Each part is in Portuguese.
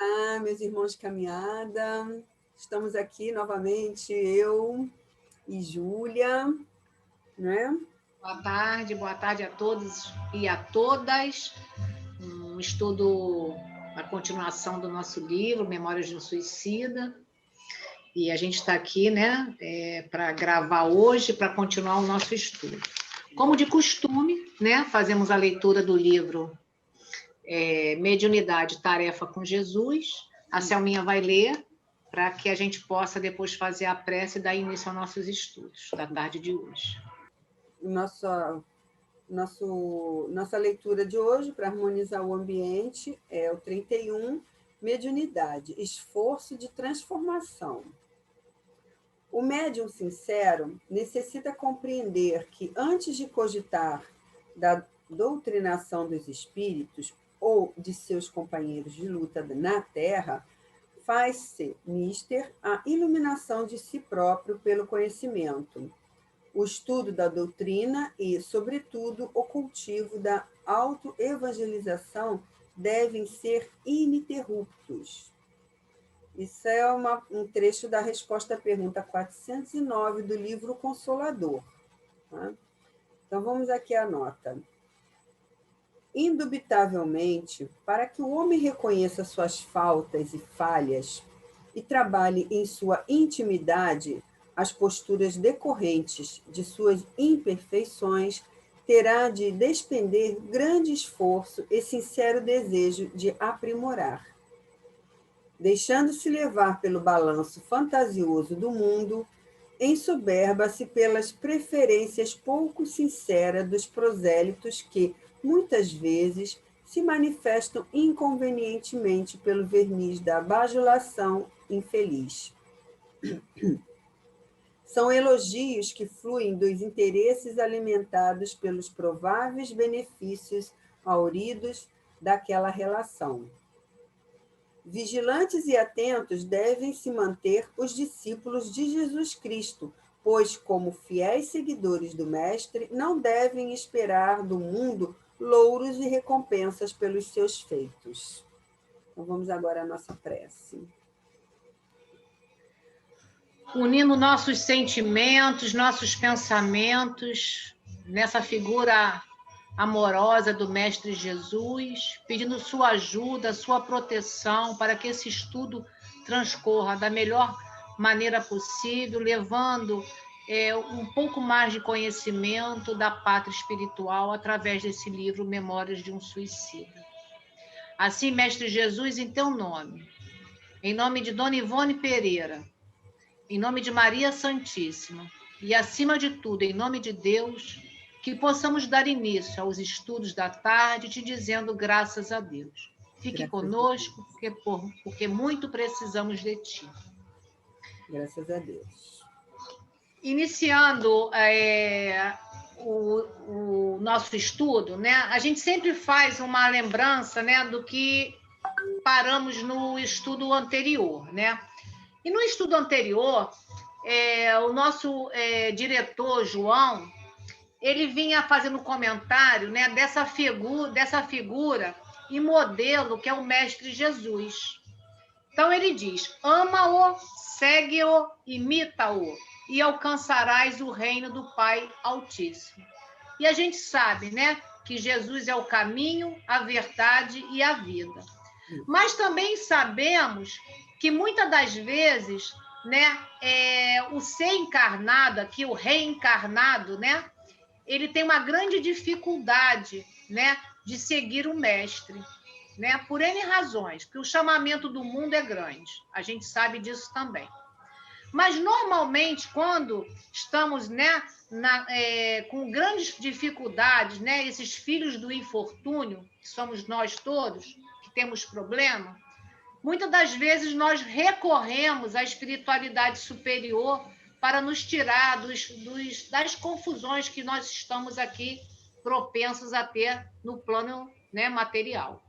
Olá, meus irmãos de caminhada. Estamos aqui novamente, eu e Júlia, né? Boa tarde a todos e a todas. Um estudo, a continuação do nosso livro, Memórias de um Suicida. E a gente está aqui, né, para gravar hoje, para continuar o nosso estudo. Como de costume, né, fazemos a leitura do livro Mediunidade, Tarefa com Jesus. A Selminha vai ler, para que a gente possa depois fazer a prece e dar início aos nossos estudos da tarde de hoje. Nossa leitura de hoje, para harmonizar o ambiente, é o 31, Mediunidade, Esforço de Transformação. O médium sincero necessita compreender que, antes de cogitar da doutrinação dos espíritos ou de seus companheiros de luta na Terra, faz-se mister a iluminação de si próprio pelo conhecimento, o estudo da doutrina e, sobretudo, o cultivo da autoevangelização devem ser ininterruptos. Isso é um trecho da resposta à pergunta 409 do livro Consolador. Tá? Então, vamos aqui à nota. Indubitavelmente, para que o homem reconheça suas faltas e falhas e trabalhe em sua intimidade as posturas decorrentes de suas imperfeições, terá de despender grande esforço e sincero desejo de aprimorar. Deixando-se levar pelo balanço fantasioso do mundo, ensoberba-se pelas preferências pouco sinceras dos prosélitos que, muitas vezes, se manifestam inconvenientemente pelo verniz da bajulação infeliz. São elogios que fluem dos interesses alimentados pelos prováveis benefícios auridos daquela relação. Vigilantes e atentos devem se manter os discípulos de Jesus Cristo, pois, como fiéis seguidores do Mestre, não devem esperar do mundo louros e recompensas pelos seus feitos. Então, vamos agora à nossa prece. Unindo nossos sentimentos, nossos pensamentos, nessa figura amorosa do Mestre Jesus, pedindo sua ajuda, sua proteção, para que esse estudo transcorra da melhor maneira possível, levando um pouco mais de conhecimento da pátria espiritual através desse livro Memórias de um Suicida. Assim, Mestre Jesus, em teu nome, em nome de Dona Ivone Pereira, em nome de Maria Santíssima, e acima de tudo, em nome de Deus, que possamos dar início aos estudos da tarde, te dizendo graças a Deus. Fique conosco, porque muito precisamos de ti. Graças a Deus. Iniciando o nosso estudo, né, a gente sempre faz uma lembrança, né, do que paramos no estudo anterior, né? E no estudo anterior, o nosso diretor, João, ele vinha fazendo comentário, né, dessa figura e modelo que é o Mestre Jesus. Então ele diz: ama-o, segue-o, imita-o, e alcançarás o reino do Pai Altíssimo. E a gente sabe, né, que Jesus é o caminho, a verdade e a vida. Mas também sabemos que muitas das vezes, né, o ser encarnado, aqui o reencarnado, né, ele tem uma grande dificuldade, né, de seguir o mestre, né, por N razões, porque o chamamento do mundo é grande, a gente sabe disso também. Mas, normalmente, quando estamos, né, com grandes dificuldades, né, esses filhos do infortúnio, que somos nós todos, que temos problema, muitas das vezes nós recorremos à espiritualidade superior para nos tirar das confusões que nós estamos aqui propensos a ter no plano, né, material.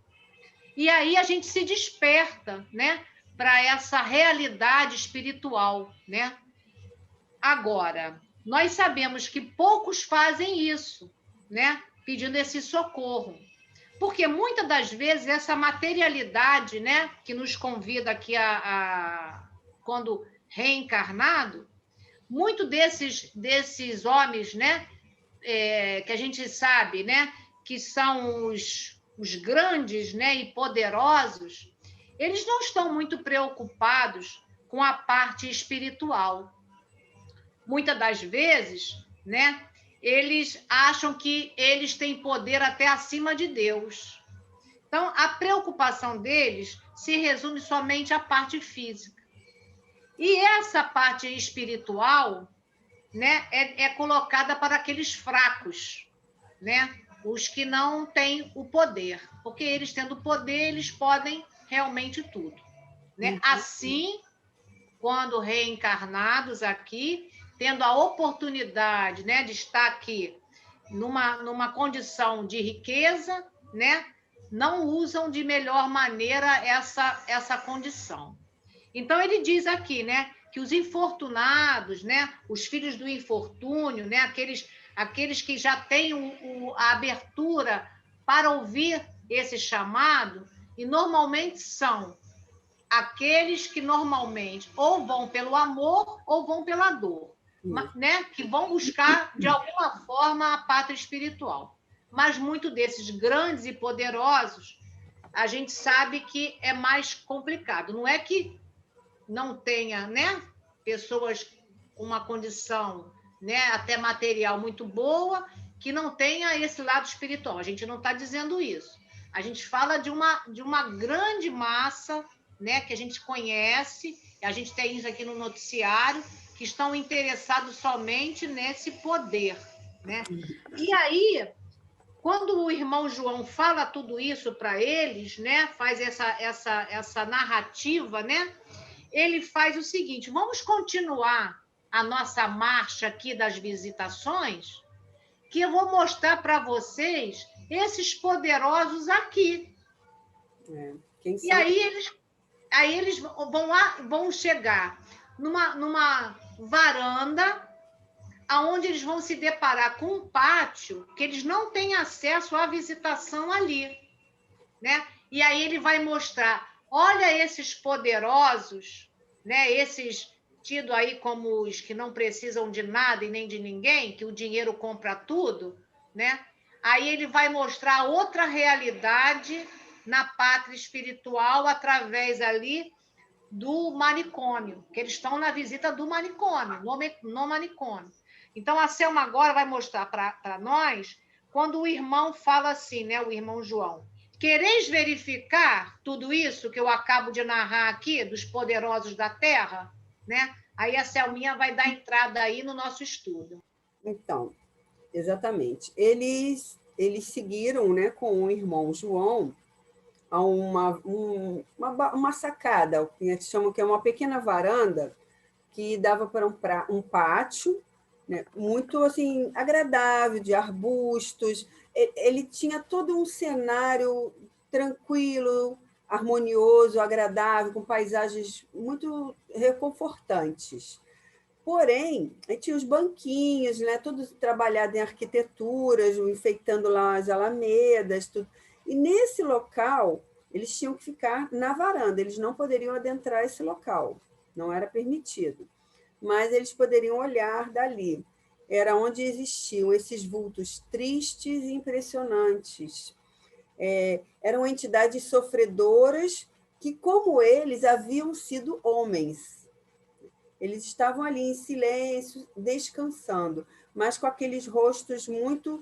E aí a gente se desperta, né, para essa realidade espiritual, né? Agora, nós sabemos que poucos fazem isso, né, pedindo esse socorro. Porque muitas das vezes essa materialidade, né, que nos convida aqui quando reencarnado, muito desses homens, né, que a gente sabe, né, que são os grandes, né, e poderosos, eles não estão muito preocupados com a parte espiritual. Muitas das vezes, né, eles acham que eles têm poder até acima de Deus. Então, a preocupação deles se resume somente à parte física. E essa parte espiritual, né, é colocada para aqueles fracos, né, os que não têm o poder, porque eles tendo poder, eles podem realmente tudo, né? Assim, quando reencarnados aqui, tendo a oportunidade, né, de estar aqui numa condição de riqueza, né, não usam de melhor maneira essa condição. Então, ele diz aqui, né, que os infortunados, né, os filhos do infortúnio, né, aqueles que já têm a abertura para ouvir esse chamado, e normalmente são aqueles que normalmente ou vão pelo amor ou vão pela dor, né, que vão buscar, de alguma forma, a pátria espiritual. Mas muitos desses grandes e poderosos, a gente sabe que é mais complicado. Não é que não tenha, né, pessoas com uma condição, né, até material muito boa, que não tenha esse lado espiritual. A gente não está dizendo isso. A gente fala de uma grande massa, né, que a gente conhece, a gente tem isso aqui no noticiário, que estão interessados somente nesse poder, né? E aí, quando o irmão João fala tudo isso para eles, né, faz essa narrativa, né, ele faz o seguinte: vamos continuar a nossa marcha aqui das visitações, que eu vou mostrar para vocês esses poderosos aqui. Quem E são? aí eles vão chegar numa varanda, aonde eles vão se deparar com um pátio que eles não têm acesso à visitação ali, né? E aí ele vai mostrar, olha esses poderosos, né? Esses tidos aí como os que não precisam de nada e nem de ninguém, que o dinheiro compra tudo, né? Aí ele vai mostrar outra realidade na pátria espiritual através ali do manicômio, que eles estão na visita do manicômio, no manicômio. Então, a Selma agora vai mostrar para nós quando o irmão fala assim, né? O irmão João. Quereis verificar tudo isso que eu acabo de narrar aqui, dos poderosos da Terra? Né? Aí a Selminha vai dar entrada aí no nosso estudo. Então, exatamente. Eles seguiram, né, com o irmão João a uma sacada, que chamam que é uma pequena varanda que dava para um pátio, né, muito assim agradável, de arbustos. Ele tinha todo um cenário tranquilo, harmonioso, agradável, com paisagens muito reconfortantes. Porém, aí tinha os banquinhos, né, tudo trabalhado em arquiteturas, enfeitando lá as alamedas, tudo. E nesse local, eles tinham que ficar na varanda, eles não poderiam adentrar esse local, não era permitido. Mas eles poderiam olhar dali. Era onde existiam esses vultos tristes e impressionantes. Eram entidades sofredoras que, como eles, haviam sido homens. Eles estavam ali em silêncio, descansando, mas com aqueles rostos muito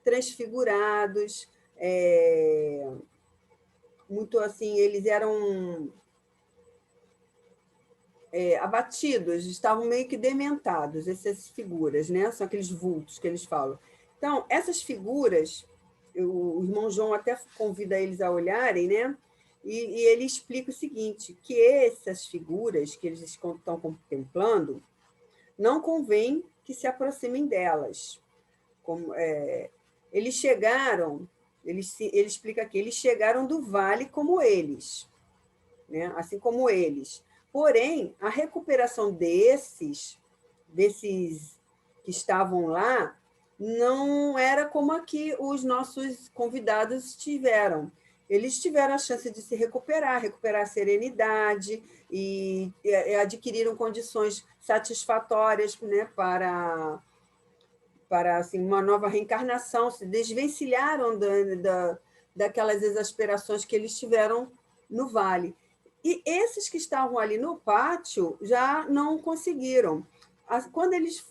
transfigurados, muito assim, eles eram abatidos, estavam meio que dementados, essas figuras, né? São aqueles vultos que eles falam. Então, essas figuras, o irmão João até convida eles a olharem, né? E ele explica o seguinte, que essas figuras que eles estão contemplando, não convém que se aproximem delas. Eles chegaram, ele explica aqui, eles chegaram do vale como eles, né? Assim como eles. Porém, a recuperação desses que estavam lá não era como aqui os nossos convidados tiveram. Eles tiveram a chance de se recuperar a serenidade e adquiriram condições satisfatórias, né, para assim, uma nova reencarnação, se desvencilharam daquelas exasperações que eles tiveram no vale. E esses que estavam ali no pátio já não conseguiram. Quando eles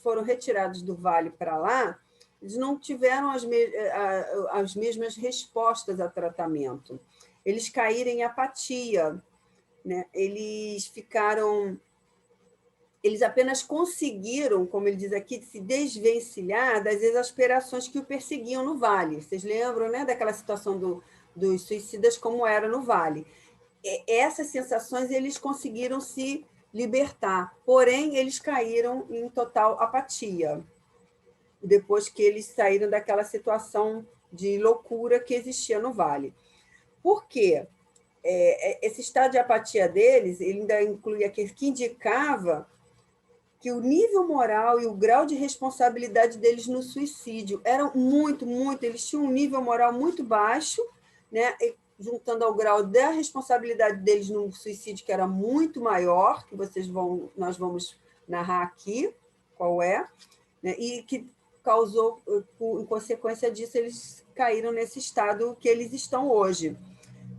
foram retirados do vale para lá, eles não tiveram as mesmas respostas a tratamento. Eles caíram em apatia, né? Eles apenas conseguiram, como ele diz aqui, se desvencilhar das exasperações que o perseguiam no vale. Vocês lembram, né, daquela situação dos suicidas, como era no vale? Essas sensações eles conseguiram se libertar, porém eles caíram em total apatia depois que eles saíram daquela situação de loucura que existia no vale. Por quê? Esse estado de apatia deles, ele ainda inclui aquele que indicava que o nível moral e o grau de responsabilidade deles no suicídio eram eles tinham um nível moral muito baixo, né? Juntando ao grau da responsabilidade deles no suicídio, que era muito maior, que nós vamos narrar aqui qual é, né? E que causou, em consequência disso, eles caíram nesse estado que eles estão hoje,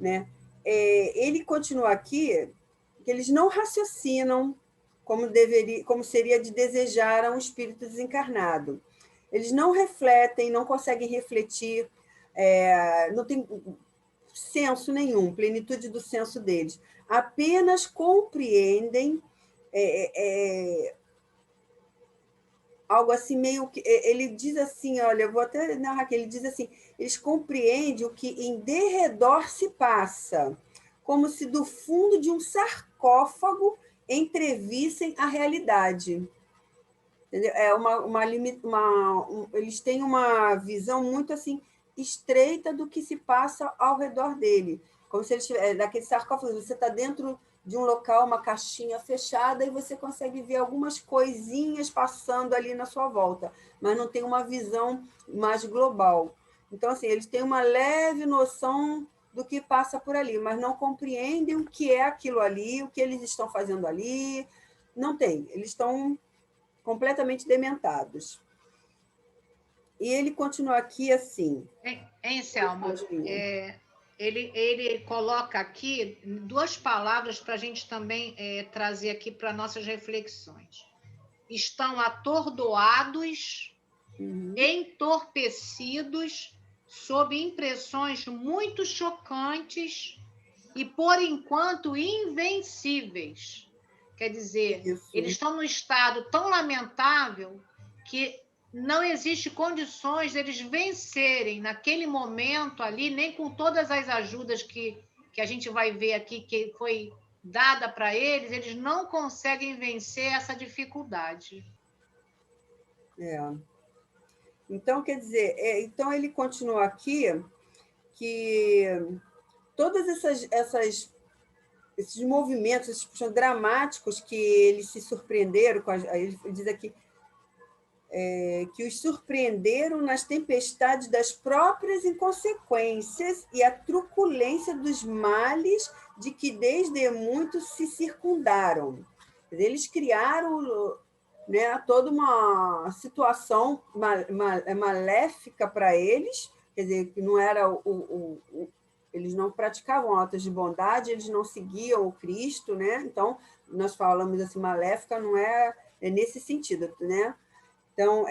né? Ele continua aqui que eles não raciocinam como seria de desejar a um espírito desencarnado. Eles não refletem, não conseguem refletir, não tem senso nenhum, plenitude do senso deles. Apenas compreendem algo assim meio que... Ele diz assim, olha, eu vou até narrar aqui, ele diz assim, eles compreendem o que em derredor se passa, como se do fundo de um sarcófago entrevissem a realidade. Entendeu? Eles têm uma visão muito assim estreita do que se passa ao redor dele, como se eles daquele sarcófago, você está dentro de um local, uma caixinha fechada, e você consegue ver algumas coisinhas passando ali na sua volta, mas não tem uma visão mais global. Então, assim, eles têm uma leve noção do que passa por ali, mas não compreendem o que é aquilo ali, o que eles estão fazendo ali. Não tem, eles estão completamente dementados. E ele continua aqui assim. Hein, Selma? Ele coloca aqui duas palavras para a gente também trazer aqui para nossas reflexões. Estão atordoados, entorpecidos, sob impressões muito chocantes e, por enquanto, invencíveis. Quer dizer, isso. Eles estão num estado tão lamentável que não existe condições deles vencerem naquele momento ali, nem com todas as ajudas que a gente vai ver aqui que foi dada para eles, eles não conseguem vencer essa dificuldade. Então, quer dizer, então ele continua aqui que todas esses movimentos, esses dramáticos que eles se surpreenderam, ele diz aqui, que os surpreenderam nas tempestades das próprias inconsequências e a truculência dos males de que desde muito se circundaram. Eles criaram, né, toda uma situação maléfica para eles, quer dizer, que não era eles não praticavam atos de bondade, eles não seguiam o Cristo, né? Então, nós falamos assim, maléfica não é nesse sentido, né? Então,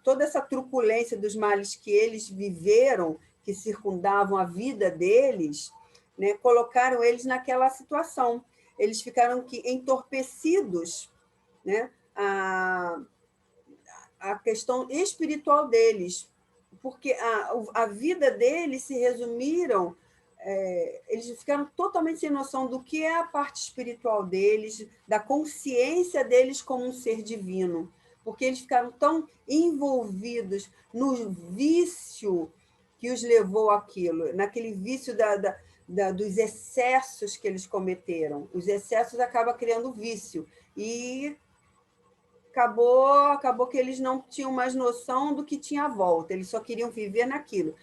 toda essa truculência dos males que eles viveram, que circundavam a vida deles, né, colocaram eles naquela situação. Eles ficaram entorpecidos, né, a questão espiritual deles, porque a vida deles se resumiram, eles ficaram totalmente sem noção do que é a parte espiritual deles, da consciência deles como um ser divino, porque eles ficaram tão envolvidos no vício que os levou àquilo, naquele vício dos excessos que eles cometeram. Os excessos acabam criando vício, e acabou que eles não tinham mais noção do que tinha à volta, eles só queriam viver naquilo.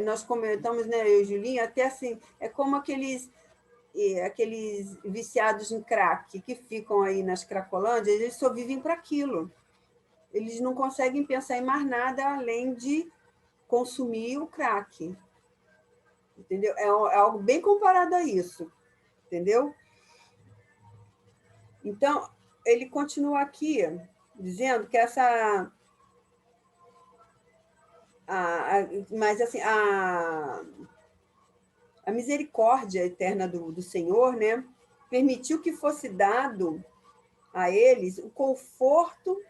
Nós comentamos, né, eu e Julinha, até assim, é como aqueles viciados em crack que ficam aí nas cracolândias, eles só vivem para aquilo. Eles não conseguem pensar em mais nada além de consumir o crack. Entendeu? É algo bem comparado a isso. Entendeu? Então, ele continua aqui dizendo que mas assim, a misericórdia eterna do Senhor, né, permitiu que fosse dado a eles o conforto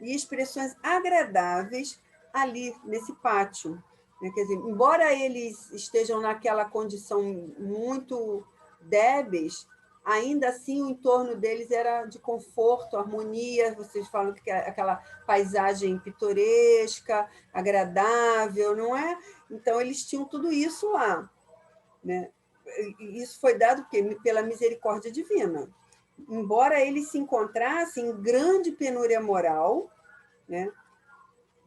e expressões agradáveis ali nesse pátio. Né? Quer dizer, embora eles estejam naquela condição muito débeis, ainda assim o entorno deles era de conforto, harmonia. Vocês falam que aquela paisagem pitoresca, agradável, não é? Então, eles tinham tudo isso lá. Né? Isso foi dado pela misericórdia divina. Embora eles se encontrassem em grande penúria moral, né?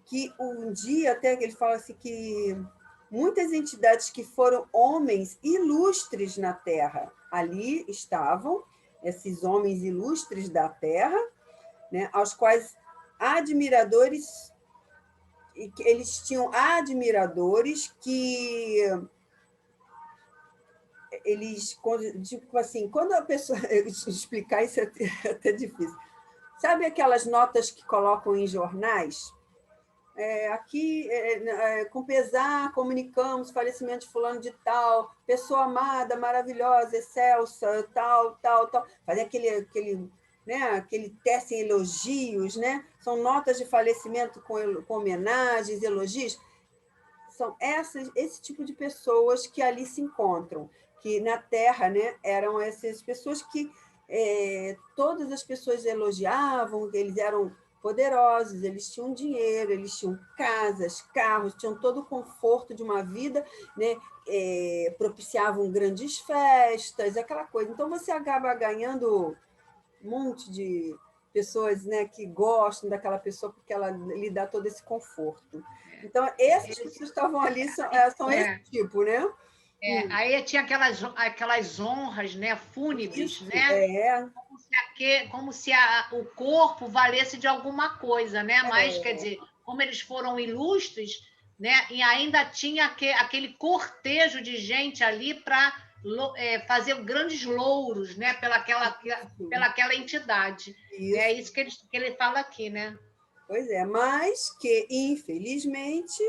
Que um dia, até ele fala assim, que muitas entidades que foram homens ilustres na Terra, ali estavam esses homens ilustres da Terra, né? Aos quais admiradores, eles tinham admiradores que eles, tipo assim, quando a pessoa explicar isso é até difícil. Sabe aquelas notas que colocam em jornais? Aqui, com pesar, comunicamos o falecimento de fulano de tal, pessoa amada, maravilhosa, excelsa, tal, tal, tal. Fazer aquele teste em elogios, né? São notas de falecimento com homenagens, elogios. São esse tipo de pessoas que ali se encontram, que na Terra, né, eram essas pessoas que todas as pessoas elogiavam, eles eram poderosos, eles tinham dinheiro, eles tinham casas, carros, tinham todo o conforto de uma vida, né, propiciavam grandes festas, aquela coisa. Então, você acaba ganhando um monte de pessoas, né, que gostam daquela pessoa porque ela lhe dá todo esse conforto. Então, essas pessoas que estavam ali são esse tipo, né? Aí tinha aquelas honras, né, fúnebres, Isso, né? Como se o corpo valesse de alguma coisa, né? Mas, quer dizer, como eles foram ilustres, né? E ainda tinha aquele cortejo de gente ali para fazer grandes louros, né? Pelaquela entidade. Isso. É isso que ele fala aqui, né? Pois é, mas que, infelizmente,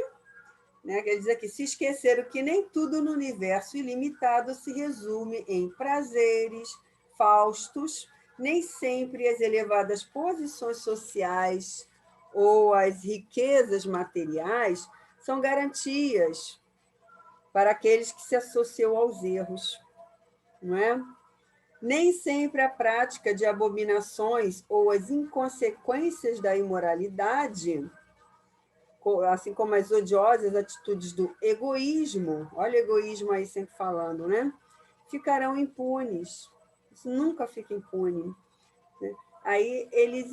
né, quer dizer que se esqueceram que nem tudo no universo ilimitado se resume em prazeres faustos, nem sempre as elevadas posições sociais ou as riquezas materiais são garantias para aqueles que se associam aos erros, não é? Nem sempre a prática de abominações ou as inconsequências da imoralidade, assim como as odiosas atitudes do egoísmo, olha o egoísmo aí sempre falando, né? Ficarão impunes. Isso nunca fica impune. Né? Aí,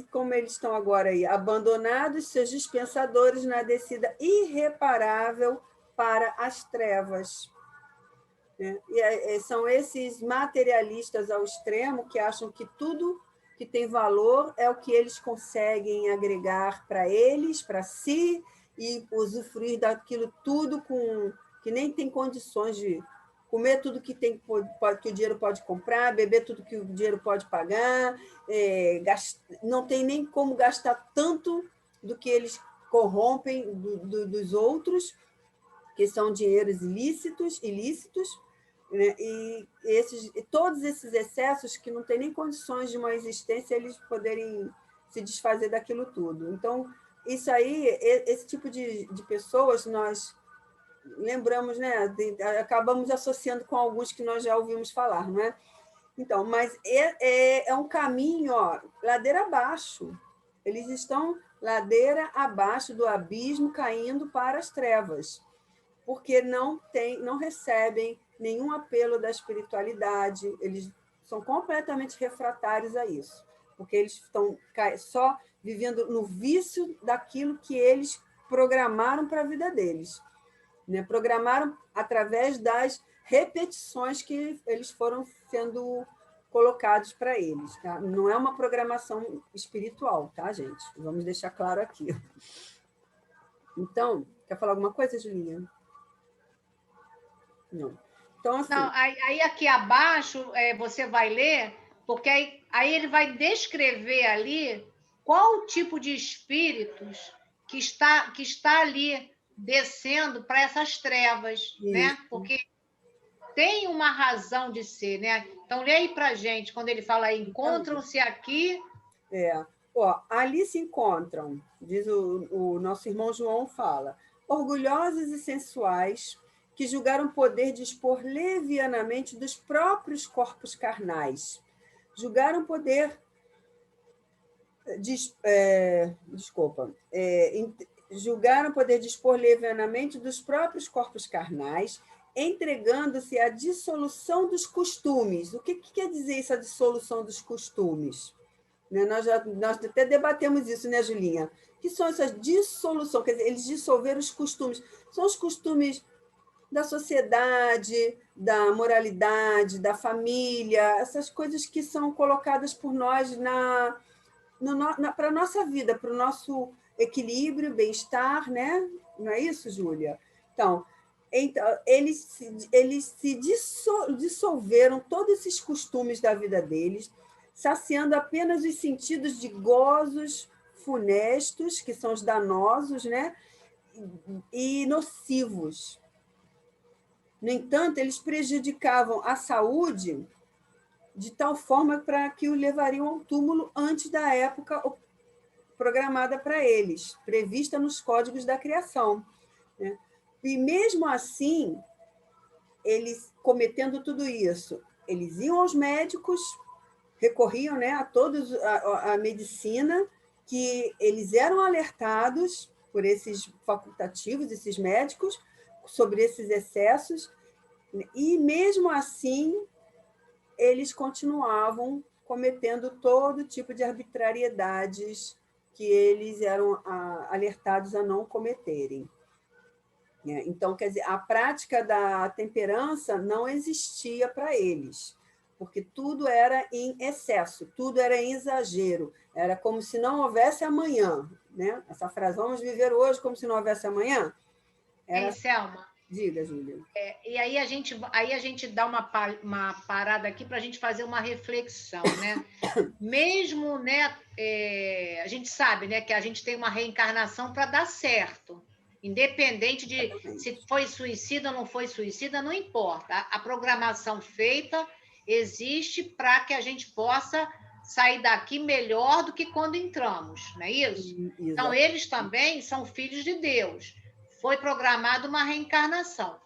como eles estão agora aí, abandonados, seus dispensadores na descida irreparável para as trevas. Né? E são esses materialistas ao extremo que acham que tudo que tem valor é o que eles conseguem agregar para eles, para si, e usufruir daquilo tudo que nem tem condições de comer tudo que que o dinheiro pode comprar, beber tudo que o dinheiro pode pagar, não tem nem como gastar tanto do que eles corrompem dos outros, que são dinheiros ilícitos, né? E todos esses excessos que não têm nem condições de uma existência, eles poderem se desfazer daquilo tudo. Então, isso aí, esse tipo de pessoas, nós lembramos, né? Acabamos associando com alguns que nós já ouvimos falar, não é? Então, mas é um caminho, ó, ladeira abaixo. Eles estão ladeira abaixo do abismo, caindo para as trevas, porque não recebem nenhum apelo da espiritualidade, eles são completamente refratários a isso, porque eles estão só vivendo no vício daquilo que eles programaram para a vida deles, né? Programaram através das repetições que eles foram sendo colocados para eles, tá? Não é uma programação espiritual, tá, gente? Vamos deixar claro aqui. Então, quer falar alguma coisa, Julinha? Não. Então, assim... Não, aí aqui abaixo você vai ler, porque aí ele vai descrever ali qual o tipo de espíritos que está ali descendo para essas trevas, né? Porque tem uma razão de ser, né? Então, lê aí para gente, quando ele fala encontram-se aqui... Ó, ali se encontram, diz o nosso irmão João, fala, orgulhosos e sensuais, que julgaram poder dispor levianamente dos próprios corpos carnais. Julgaram poder... julgaram poder dispor levianamente dos próprios corpos carnais, entregando-se à dissolução dos costumes. O que quer dizer essa dissolução dos costumes? Né? Nós até debatemos isso, né, Julinha? Que são essas dissoluções? Quer dizer, eles dissolveram os costumes. São os costumes da sociedade, da moralidade, da família, essas coisas que são colocadas por nós para a nossa vida, para o nosso equilíbrio, bem-estar, né? Não é isso, Júlia? Então, eles se dissolveram todos esses costumes da vida deles, saciando apenas os sentidos de gozos funestos, que são os danosos, né? E nocivos. No entanto, eles prejudicavam a saúde de tal forma para que o levariam ao túmulo antes da época programada para eles, prevista nos códigos da criação, né? E mesmo assim, eles cometendo tudo isso, eles iam aos médicos, recorriam, né, a todos a medicina, que eles eram alertados por esses facultativos, esses médicos, sobre esses excessos, e mesmo assim eles continuavam cometendo todo tipo de arbitrariedades que eles eram alertados a não cometerem. Então, quer dizer, a prática da temperança não existia para eles, porque tudo era em excesso, tudo era em exagero, era como se não houvesse amanhã, né? Essa frase, vamos viver hoje como se não houvesse amanhã? Era... Selma. Diga, Júlia. E aí a gente dá uma parada aqui para a gente fazer uma reflexão, né? Mesmo, né, a gente sabe, né, que a gente tem uma reencarnação para dar certo, independente de se foi suicida ou não foi suicida, não importa. A programação feita existe para que a gente possa sair daqui melhor do que quando entramos, não é isso? Então, eles também são filhos de Deus. Foi programada uma reencarnação.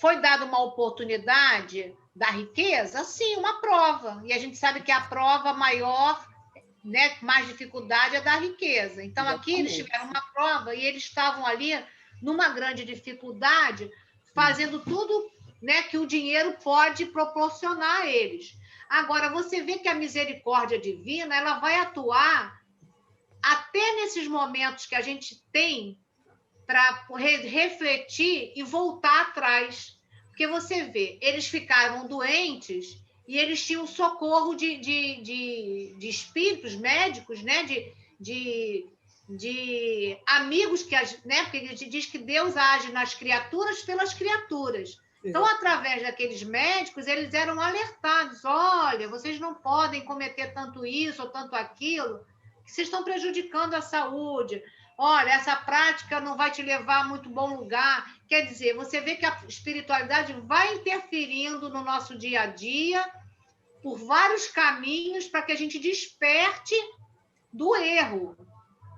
Foi dada uma oportunidade da riqueza? Sim, uma prova. E a gente sabe que a prova maior, né, mais dificuldade é da riqueza. Então, aqui eles tiveram uma prova e eles estavam ali numa grande dificuldade, fazendo tudo, né, que o dinheiro pode proporcionar a eles. Agora, você vê que a misericórdia divina ela vai atuar até nesses momentos que a gente tem para refletir e voltar atrás. Porque você vê, eles ficaram doentes e eles tinham socorro de espíritos médicos, né? de amigos, né? Porque ele diz que Deus age nas criaturas pelas criaturas. Então, através daqueles médicos, eles eram alertados: olha, vocês não podem cometer tanto isso ou tanto aquilo, que vocês estão prejudicando a saúde. Olha, essa prática não vai te levar a muito bom lugar. Quer dizer, você vê que a espiritualidade vai interferindo no nosso dia a dia por vários caminhos para que a gente desperte do erro.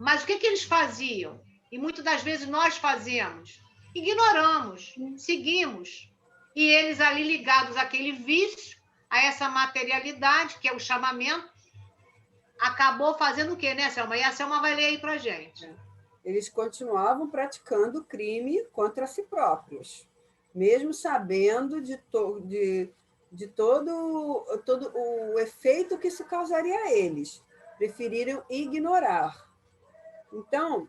Mas o que eles faziam? E muitas das vezes nós fazemos. Ignoramos, seguimos. E eles ali ligados àquele vício, a essa materialidade, que é o chamamento, acabou fazendo o quê, né, Selma? E a Selma vai ler aí para a gente. Eles continuavam praticando crime contra si próprios, mesmo sabendo de todo o efeito que isso causaria a eles. preferiram ignorar. Então,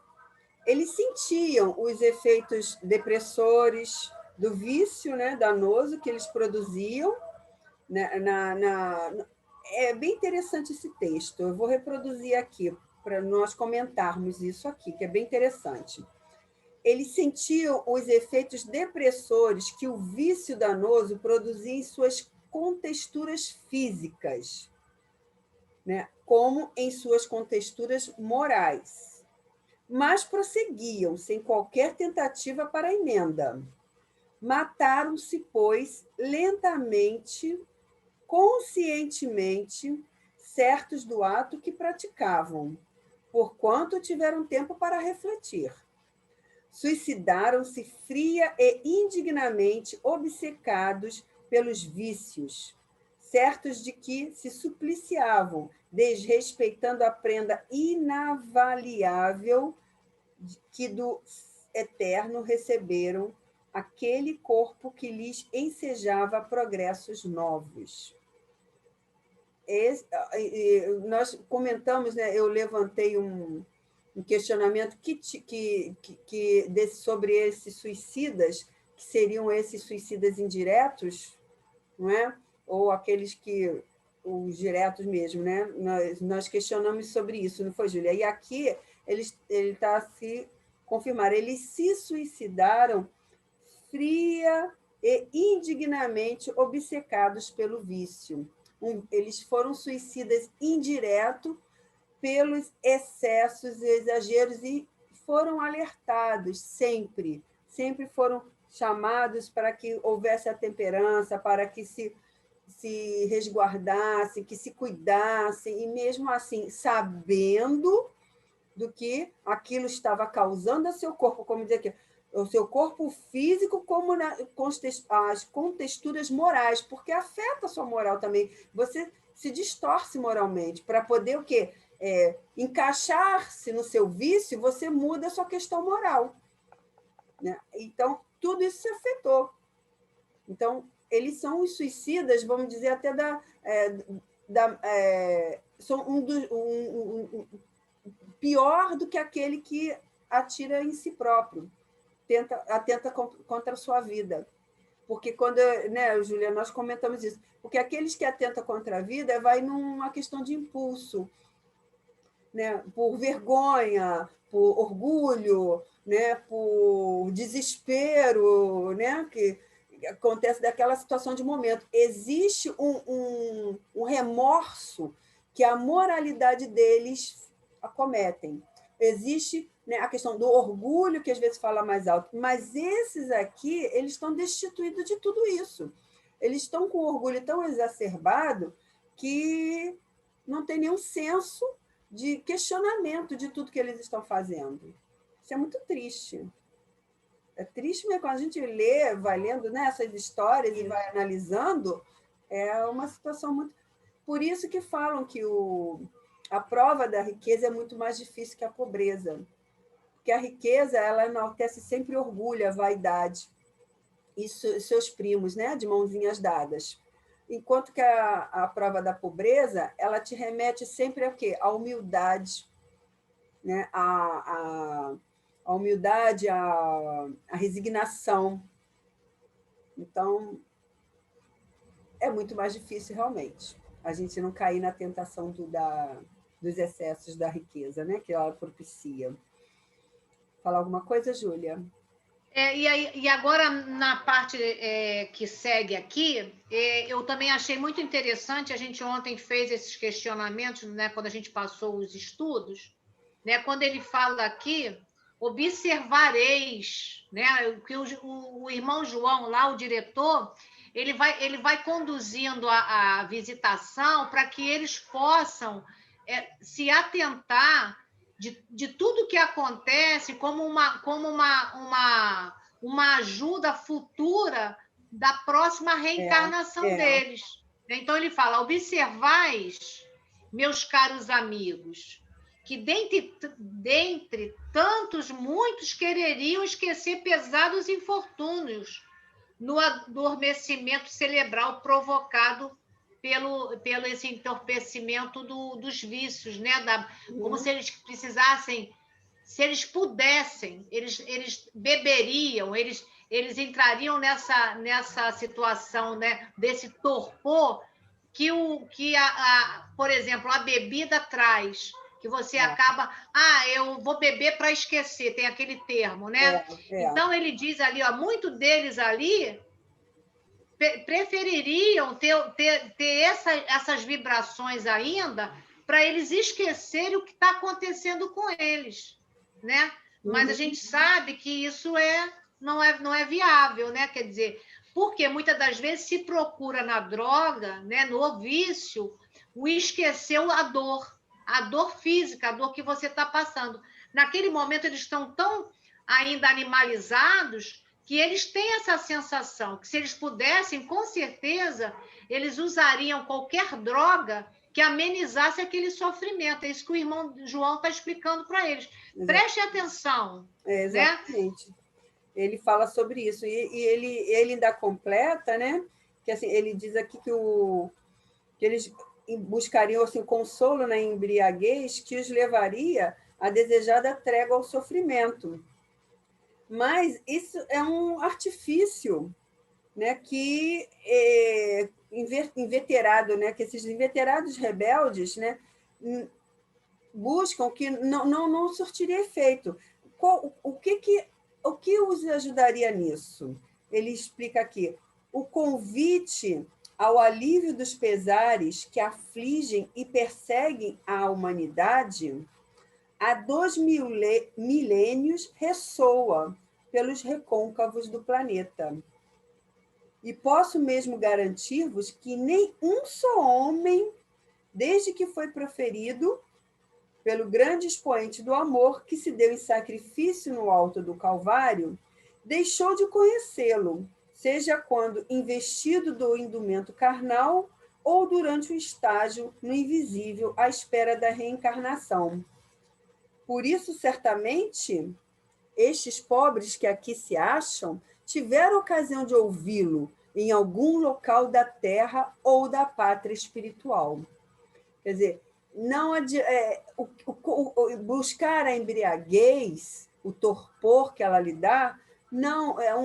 eles sentiam os efeitos depressores do vício, né, danoso que eles produziam. É bem interessante esse texto. Eu vou reproduzir aqui para nós comentarmos isso aqui, que é bem interessante. Eles sentiam os efeitos depressores que o vício danoso produzia em suas contexturas físicas, né, como em suas contexturas morais, mas prosseguiam sem qualquer tentativa para a emenda. Mataram-se, pois, lentamente, conscientemente, certos do ato que praticavam, porquanto tiveram tempo para refletir. Suicidaram-se fria e indignamente obcecados pelos vícios, certos de que se supliciavam, desrespeitando a prenda inavaliável que do Eterno receberam, aquele corpo que lhes ensejava progressos novos. Nós comentamos, né, eu levantei um questionamento sobre esses suicidas, que seriam esses suicidas indiretos, não é? Ou aqueles que, os diretos mesmo, né? Nós questionamos sobre isso, não foi, Júlia? E aqui ele está a se confirmar, eles se suicidaram fria e indignamente obcecados pelo vício. Eles foram suicidas indiretos pelos excessos e exageros e foram alertados sempre foram chamados para que houvesse a temperança, para que se resguardassem, que se cuidassem, e mesmo assim, sabendo do que aquilo estava causando ao seu corpo, como dizer aqui, o seu corpo físico, como as contexturas morais, porque afeta a sua moral também. Você se distorce moralmente para poder o quê? Encaixar-se no seu vício, você muda a sua questão moral, né? Então, tudo isso se afetou. Então, eles são os suicidas, vamos dizer, até são pior do que aquele que atira em si próprio, atenta contra a sua vida. Porque quando, né, Júlia, nós comentamos isso, porque aqueles que atentam contra a vida vai numa questão de impulso, né, por vergonha, por orgulho, né, por desespero, né, que acontece daquela situação de momento. Existe um remorso que a moralidade deles acometem. Existe, né, a questão do orgulho, que às vezes fala mais alto, mas esses aqui, eles estão destituídos de tudo isso. Eles estão com orgulho tão exacerbado que não tem nenhum senso de questionamento de tudo que eles estão fazendo. Isso é muito triste. É triste, mas quando a gente lê, vai lendo, né, essas histórias e vai analisando, é uma situação muito... Por isso que falam que a prova da riqueza é muito mais difícil que a pobreza. Porque a riqueza, ela enaltece sempre orgulho, a vaidade, e seus primos, né, de mãozinhas dadas. Enquanto que a prova da pobreza, ela te remete sempre a quê? A humildade, né? A humildade, a resignação. Então, é muito mais difícil, realmente, a gente não cair na tentação dos excessos da riqueza, né? Que ela propicia. Falar alguma coisa, Júlia? E agora, na parte que segue aqui, eu também achei muito interessante, a gente ontem fez esses questionamentos, né, quando a gente passou os estudos, né, quando ele fala aqui, observareis, né, que o irmão João, lá, o diretor, ele vai conduzindo a visitação para que eles possam se atentar de tudo que acontece como uma ajuda futura da próxima reencarnação deles. Então, ele fala, observais, meus caros amigos, que dentre tantos, muitos quereriam esquecer pesados infortúnios no adormecimento cerebral provocado pelo esse entorpecimento dos vícios, né? Como Uhum. se eles precisassem, se eles pudessem, eles beberiam, eles entrariam nessa situação, né? Desse torpor por exemplo, a bebida traz, que você acaba, eu vou beber para esquecer, tem aquele termo, né? É. Então ele diz ali, ó, muito deles ali prefeririam ter essas vibrações ainda para eles esquecerem o que está acontecendo com eles, né? Mas a Uhum. gente sabe que isso não é viável, né? Quer dizer, porque muitas das vezes se procura na droga, né, no vício, o esquecer a dor física, a dor que você está passando. Naquele momento eles estão tão ainda animalizados que eles têm essa sensação, que se eles pudessem, com certeza, eles usariam qualquer droga que amenizasse aquele sofrimento. É isso que o irmão João está explicando para eles. Preste atenção, né? Exatamente. Ele fala sobre isso. E ele ainda completa, né? Que assim, ele diz aqui que eles buscariam assim, consolo na embriaguez que os levaria à desejada trégua ao sofrimento. Mas isso é um artifício, né, que inveterado, né, que esses inveterados rebeldes, né, buscam que não surtiria efeito. O que os ajudaria nisso? Ele explica aqui: o convite ao alívio dos pesares que afligem e perseguem a humanidade há 2000 milênios ressoa pelos recôncavos do planeta. E posso mesmo garantir-vos que nem um só homem, desde que foi proferido pelo grande expoente do amor que se deu em sacrifício no alto do Calvário, deixou de conhecê-lo, seja quando investido do indumento carnal ou durante o estágio no invisível à espera da reencarnação. Por isso, certamente, estes pobres que aqui se acham tiveram ocasião de ouvi-lo em algum local da terra ou da pátria espiritual. Quer dizer, não buscar a embriaguez, o torpor que ela lhe dá, não é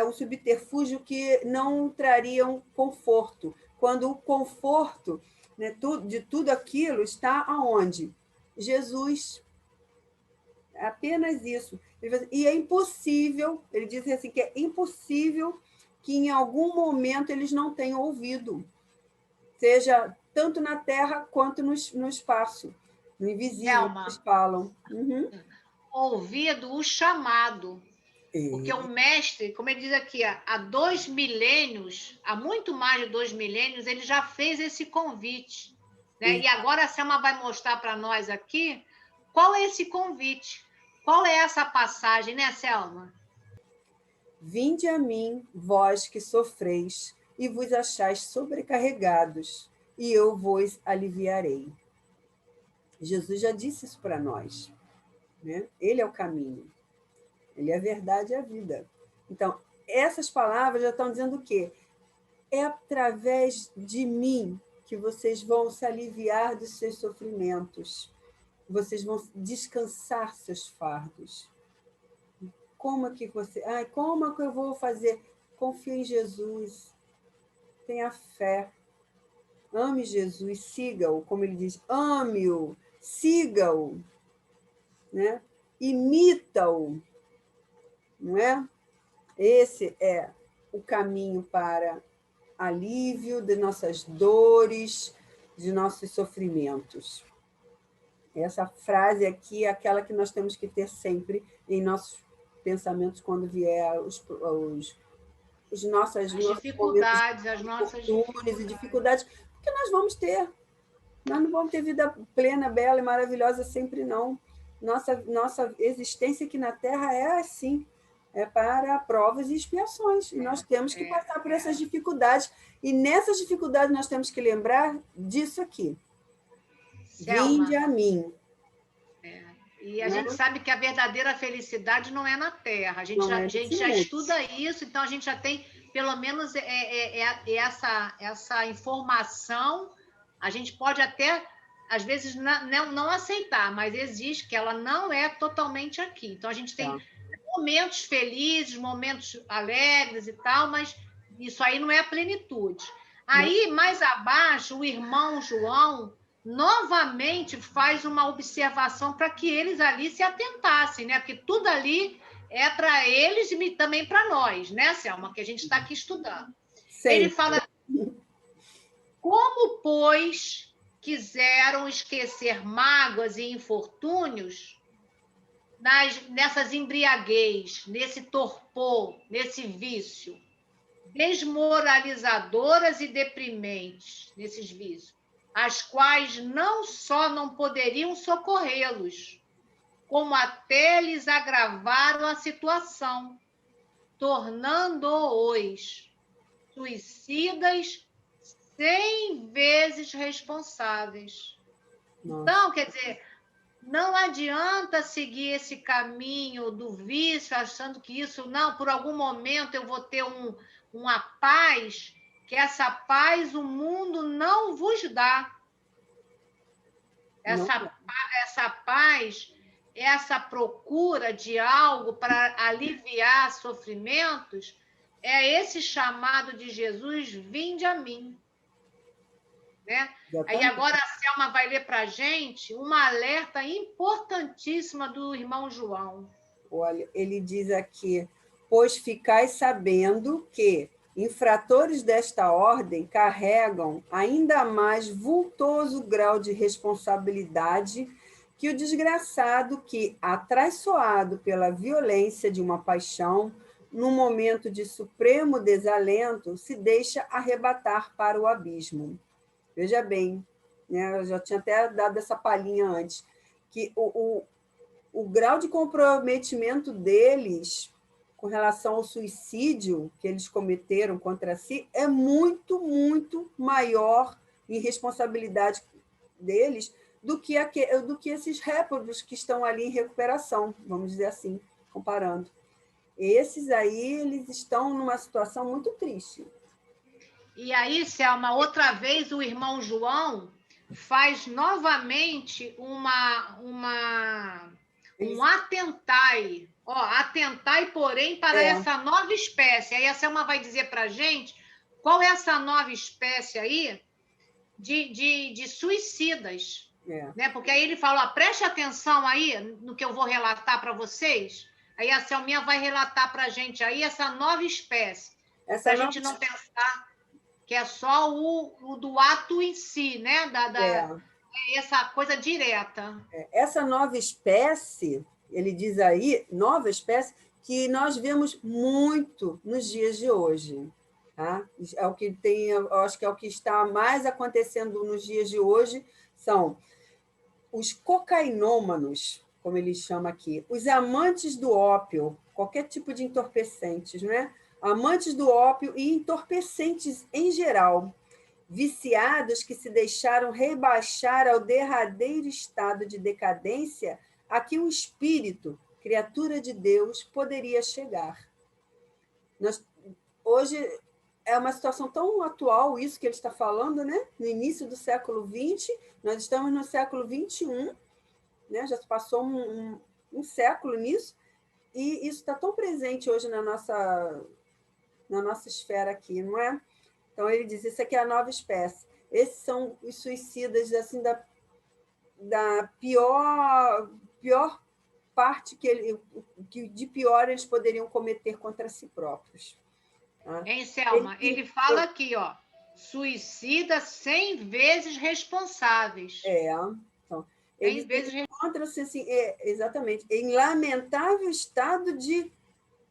um subterfúgio que não traria um conforto, quando o conforto, né, de tudo aquilo está aonde? Jesus. Apenas isso. E é impossível, ele diz assim, que é impossível que em algum momento eles não tenham ouvido, seja tanto na Terra quanto no espaço, no invisível, que eles Selma, falam. Uhum. ouvido o chamado. Porque o É. mestre, como ele diz aqui, há 2 milênios, há muito mais de 2 milênios, ele já fez esse convite. Né? E agora a Selma vai mostrar para nós aqui qual é esse convite, qual é essa passagem, né, Selma? Vinde a mim, vós que sofreis e vos achais sobrecarregados, e eu vos aliviarei. Jesus já disse isso para nós, né? Ele é o caminho, ele é a verdade e a vida. Então, essas palavras já estão dizendo o quê? É através de mim que vocês vão se aliviar dos seus sofrimentos, vocês vão descansar seus fardos. Como é que você... como é que eu vou fazer? Confie em Jesus, tenha fé, ame Jesus, siga-o, como ele diz, ame-o, siga-o, né? Imita-o, não é? Esse é o caminho para alívio de nossas dores, de nossos sofrimentos. Essa frase aqui é aquela que nós temos que ter sempre em nossos pensamentos quando vier os nossos momentos As nossas infortúnios e dificuldades. dificuldades, porque nós vamos ter. Nós não vamos ter vida plena, bela e maravilhosa sempre, não. Nossa existência aqui na Terra é assim, é para provas e expiações. E nós temos que passar por essas dificuldades. E nessas dificuldades nós temos que lembrar disso aqui. Selma, Vinde a mim. E a gente sabe que a verdadeira felicidade não é na Terra. A gente já estuda isso, então a gente já tem, pelo menos, essa informação. A gente pode até, às vezes, não aceitar, mas existe que ela não é totalmente aqui. Então, a gente tem momentos felizes, momentos alegres e tal, mas isso aí não é a plenitude. Aí, mais abaixo, o irmão João novamente faz uma observação para que eles ali se atentassem, né? Porque tudo ali é para eles e também para nós, né, Selma? Que a gente está aqui estudando. Sempre. Ele fala: como, pois, quiseram esquecer mágoas e infortúnios nessas embriaguez, nesse torpor, nesse vício, desmoralizadoras e deprimentes, nesses vícios, as quais não só não poderiam socorrê-los, como até lhes agravaram a situação, tornando-os suicidas 100 vezes responsáveis. Nossa. Então, quer dizer, não adianta seguir esse caminho do vício, achando que isso, não, por algum momento eu vou ter uma paz, que essa paz o mundo não vos dá. Essa paz, essa procura de algo para aliviar sofrimentos, é esse chamado de Jesus: vinde a mim. Né? Aí agora a Selma vai ler para a gente uma alerta importantíssima do irmão João. Olha, ele diz aqui: pois ficais sabendo que infratores desta ordem carregam ainda mais vultoso grau de responsabilidade que o desgraçado que, atraiçoado pela violência de uma paixão, num momento de supremo desalento, se deixa arrebatar para o abismo. Veja bem, né? Eu já tinha até dado essa palhinha antes, que o grau de comprometimento deles com relação ao suicídio que eles cometeram contra si é muito, muito maior em responsabilidade deles do que esses réprobos que estão ali em recuperação, vamos dizer assim, comparando. Esses aí, eles estão numa situação muito triste. E aí, Selma, outra vez o irmão João faz novamente um atentai. Ó, atentai, porém, para essa nova espécie. Aí a Selma vai dizer para a gente qual é essa nova espécie aí de suicidas. Né? Porque aí ele fala: ó, preste atenção aí no que eu vou relatar para vocês. Aí a Selminha vai relatar para a gente aí essa nova espécie. Para a gente não pensar que é só o do ato em si, né? Essa coisa direta. Essa nova espécie, ele diz aí, nova espécie, que nós vemos muito nos dias de hoje. Tá? É o que tem, eu acho que é o que está mais acontecendo nos dias de hoje, são os cocainômanos, como ele chama aqui, os amantes do ópio, qualquer tipo de entorpecentes, não é? Amantes do ópio e entorpecentes em geral, viciados que se deixaram rebaixar ao derradeiro estado de decadência a que o espírito, criatura de Deus, poderia chegar. Hoje é uma situação tão atual isso que ele está falando, né? No início do século XX, nós estamos no século XXI, né? Já passou um século nisso, e isso está tão presente hoje na nossa esfera aqui, não é? Então, ele diz: isso aqui é a nova espécie. Esses são os suicidas assim, da pior parte que de pior eles poderiam cometer contra si próprios. Tá? Hein, Selma? Ele fala aqui, ó, suicidas 100 vezes responsáveis. Então, eles encontram-se assim, exatamente, em lamentável estado de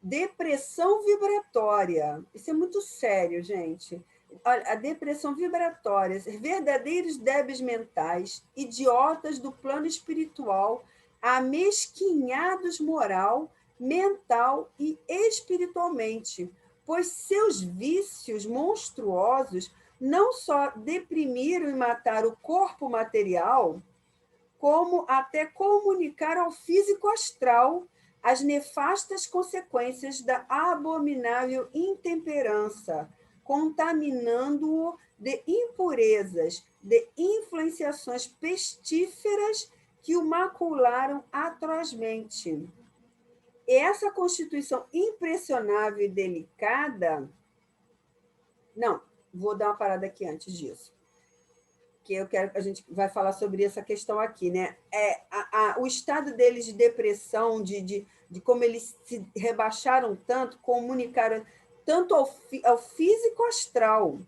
depressão vibratória. Isso é muito sério, gente. Olha, a depressão vibratória, verdadeiros débeis mentais, idiotas do plano espiritual, amesquinhados moral, mental e espiritualmente, pois seus vícios monstruosos não só deprimiram e mataram o corpo material, como até comunicar ao físico astral as nefastas consequências da abominável intemperança, contaminando-o de impurezas, de influenciações pestíferas que o macularam atrozmente. E essa constituição impressionável e delicada... Não, vou dar uma parada aqui antes disso, que eu quero que a gente vai falar sobre essa questão aqui, né? O estado deles de depressão, de como eles se rebaixaram tanto, comunicaram tanto ao físico astral,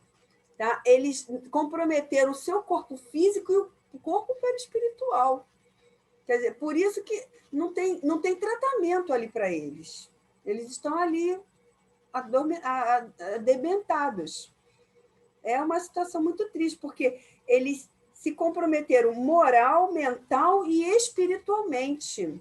tá? Eles comprometeram o seu corpo físico e o corpo perispiritual. Quer dizer, por isso que não tem tratamento ali para eles. Eles estão ali adebentados. É uma situação muito triste, porque eles se comprometeram moral, mental e espiritualmente.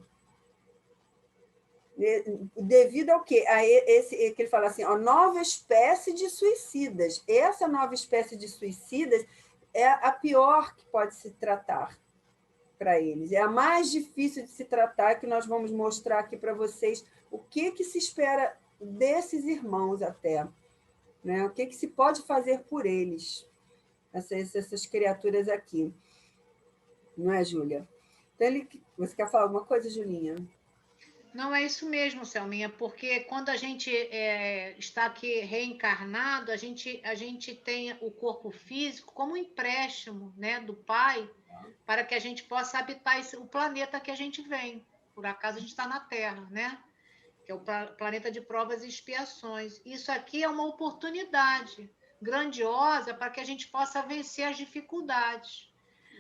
Devido ao quê? A esse que ele fala assim, a nova espécie de suicidas. Essa nova espécie de suicidas é a pior que pode se tratar para eles. É a mais difícil de se tratar, que nós vamos mostrar aqui para vocês o que se espera desses irmãos até. Né? O que se pode fazer por eles, essas criaturas aqui. Não é, Júlia? Então, você quer falar alguma coisa, Julinha? Não, é isso mesmo, Selminha, porque quando a gente está aqui reencarnado, a gente tem o corpo físico como um empréstimo, né, do Pai, para que a gente possa habitar o planeta que a gente vem. Por acaso a gente está na Terra, né? Que é o planeta de provas e expiações. Isso aqui é uma oportunidade grandiosa para que a gente possa vencer as dificuldades.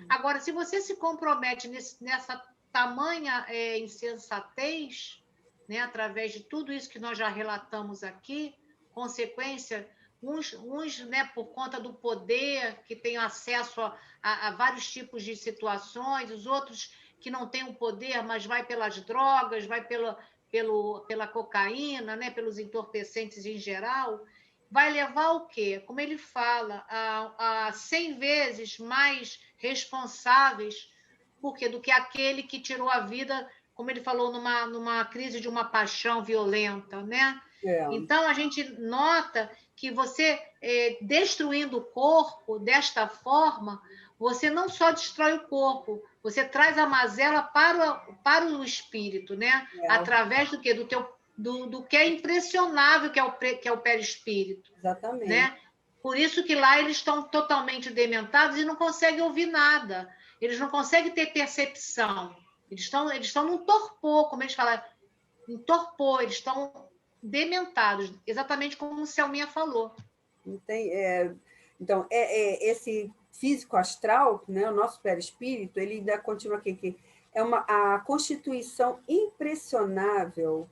Agora, se você se compromete nessa tamanha insensatez, né, através de tudo isso que nós já relatamos aqui, consequência, uns né, por conta do poder, que têm acesso a vários tipos de situações, os outros que não têm o poder, mas vai pelas drogas, vai pela cocaína, né, pelos entorpecentes em geral, vai levar o quê? Como ele fala, a 100 vezes mais responsáveis do que aquele que tirou a vida, como ele falou, numa crise de uma paixão violenta, né? Então, a gente nota que você, destruindo o corpo desta forma, você não só destrói o corpo, você traz a mazela para o espírito, né? Através do quê? Do que é impressionável, que é o perispírito. Exatamente. Né? Por isso que lá eles estão totalmente dementados e não conseguem ouvir nada. Eles não conseguem ter percepção. Eles estão num torpor, como eles falam, em torpor, eles estão dementados, exatamente como o Selminha falou. Então, esse físico astral, né, o nosso perispírito, ele ainda continua aqui, que é a constituição impressionável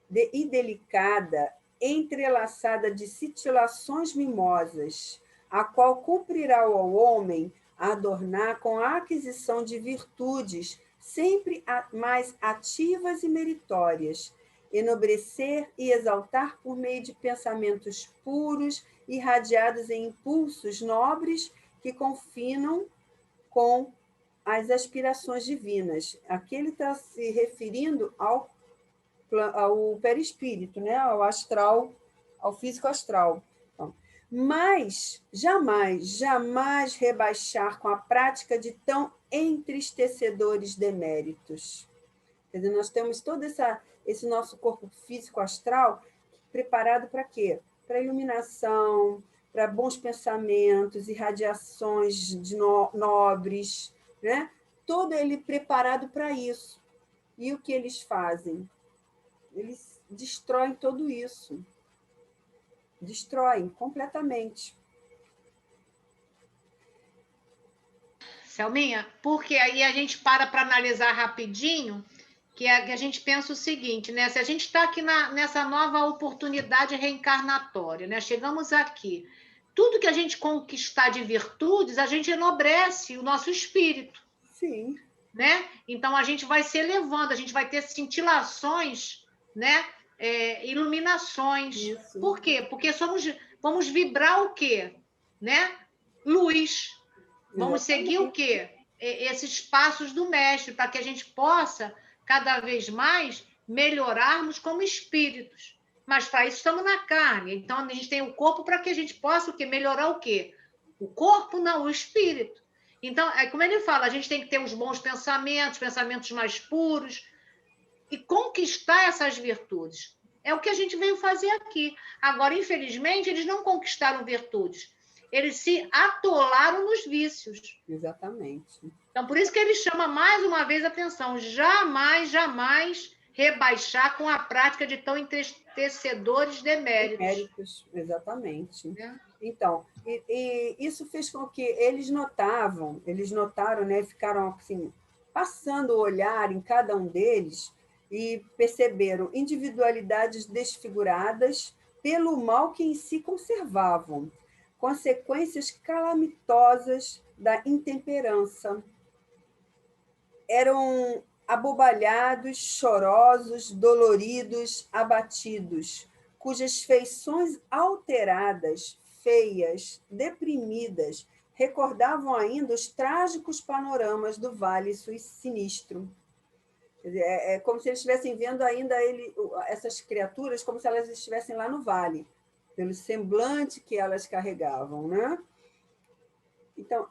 e delicada, entrelaçada de cintilações mimosas, a qual cumprirá ao homem adornar com a aquisição de virtudes sempre mais ativas e meritórias, enobrecer e exaltar por meio de pensamentos puros, irradiados em impulsos nobres que confinam com as aspirações divinas. Aqui ele está se referindo ao perispírito, né? Ao astral, ao físico astral. Então, mas jamais rebaixar com a prática de tão entristecedores deméritos. Quer dizer, nós temos todo esse nosso corpo físico astral preparado para quê? Para iluminação, para bons pensamentos, irradiações nobres, né? Todo ele preparado para isso. E o que eles fazem? Eles destroem tudo isso. Destroem completamente. Selminha, porque aí a gente para analisar rapidinho, que a gente pensa o seguinte, né? Se a gente está aqui nessa nova oportunidade reencarnatória, né? Chegamos aqui, tudo que a gente conquistar de virtudes, a gente enobrece o nosso espírito. Sim. Né? Então, a gente vai se elevando, a gente vai ter cintilações, né? Iluminações. Isso. Por quê? Porque vamos vibrar o quê? Né? Luz. Vamos seguir o quê? esses passos do mestre, para que a gente possa, cada vez mais, melhorarmos como espíritos. Mas para isso estamos na carne. Então, a gente tem o corpo para que a gente possa o quê? Melhorar o quê? O corpo, não, o espírito. Então, é como ele fala, a gente tem que ter os bons pensamentos, pensamentos mais puros, e conquistar essas virtudes. É o que a gente veio fazer aqui. Agora, infelizmente, eles não conquistaram virtudes. Eles se atolaram nos vícios. Exatamente. Então, por isso que ele chama mais uma vez a atenção. Jamais, jamais rebaixar com a prática de tão entristecedores deméritos. Deméritos, exatamente. Então, e isso fez com que eles notaram, né, ficaram assim, passando o olhar em cada um deles e perceberam individualidades desfiguradas pelo mal que em si conservavam, consequências calamitosas da intemperança. Eram abobalhados, chorosos, doloridos, abatidos, cujas feições alteradas, feias, deprimidas, recordavam ainda os trágicos panoramas do vale sinistro. É como se eles estivessem vendo ainda essas criaturas como se elas estivessem lá no vale, pelo semblante que elas carregavam, né? Então,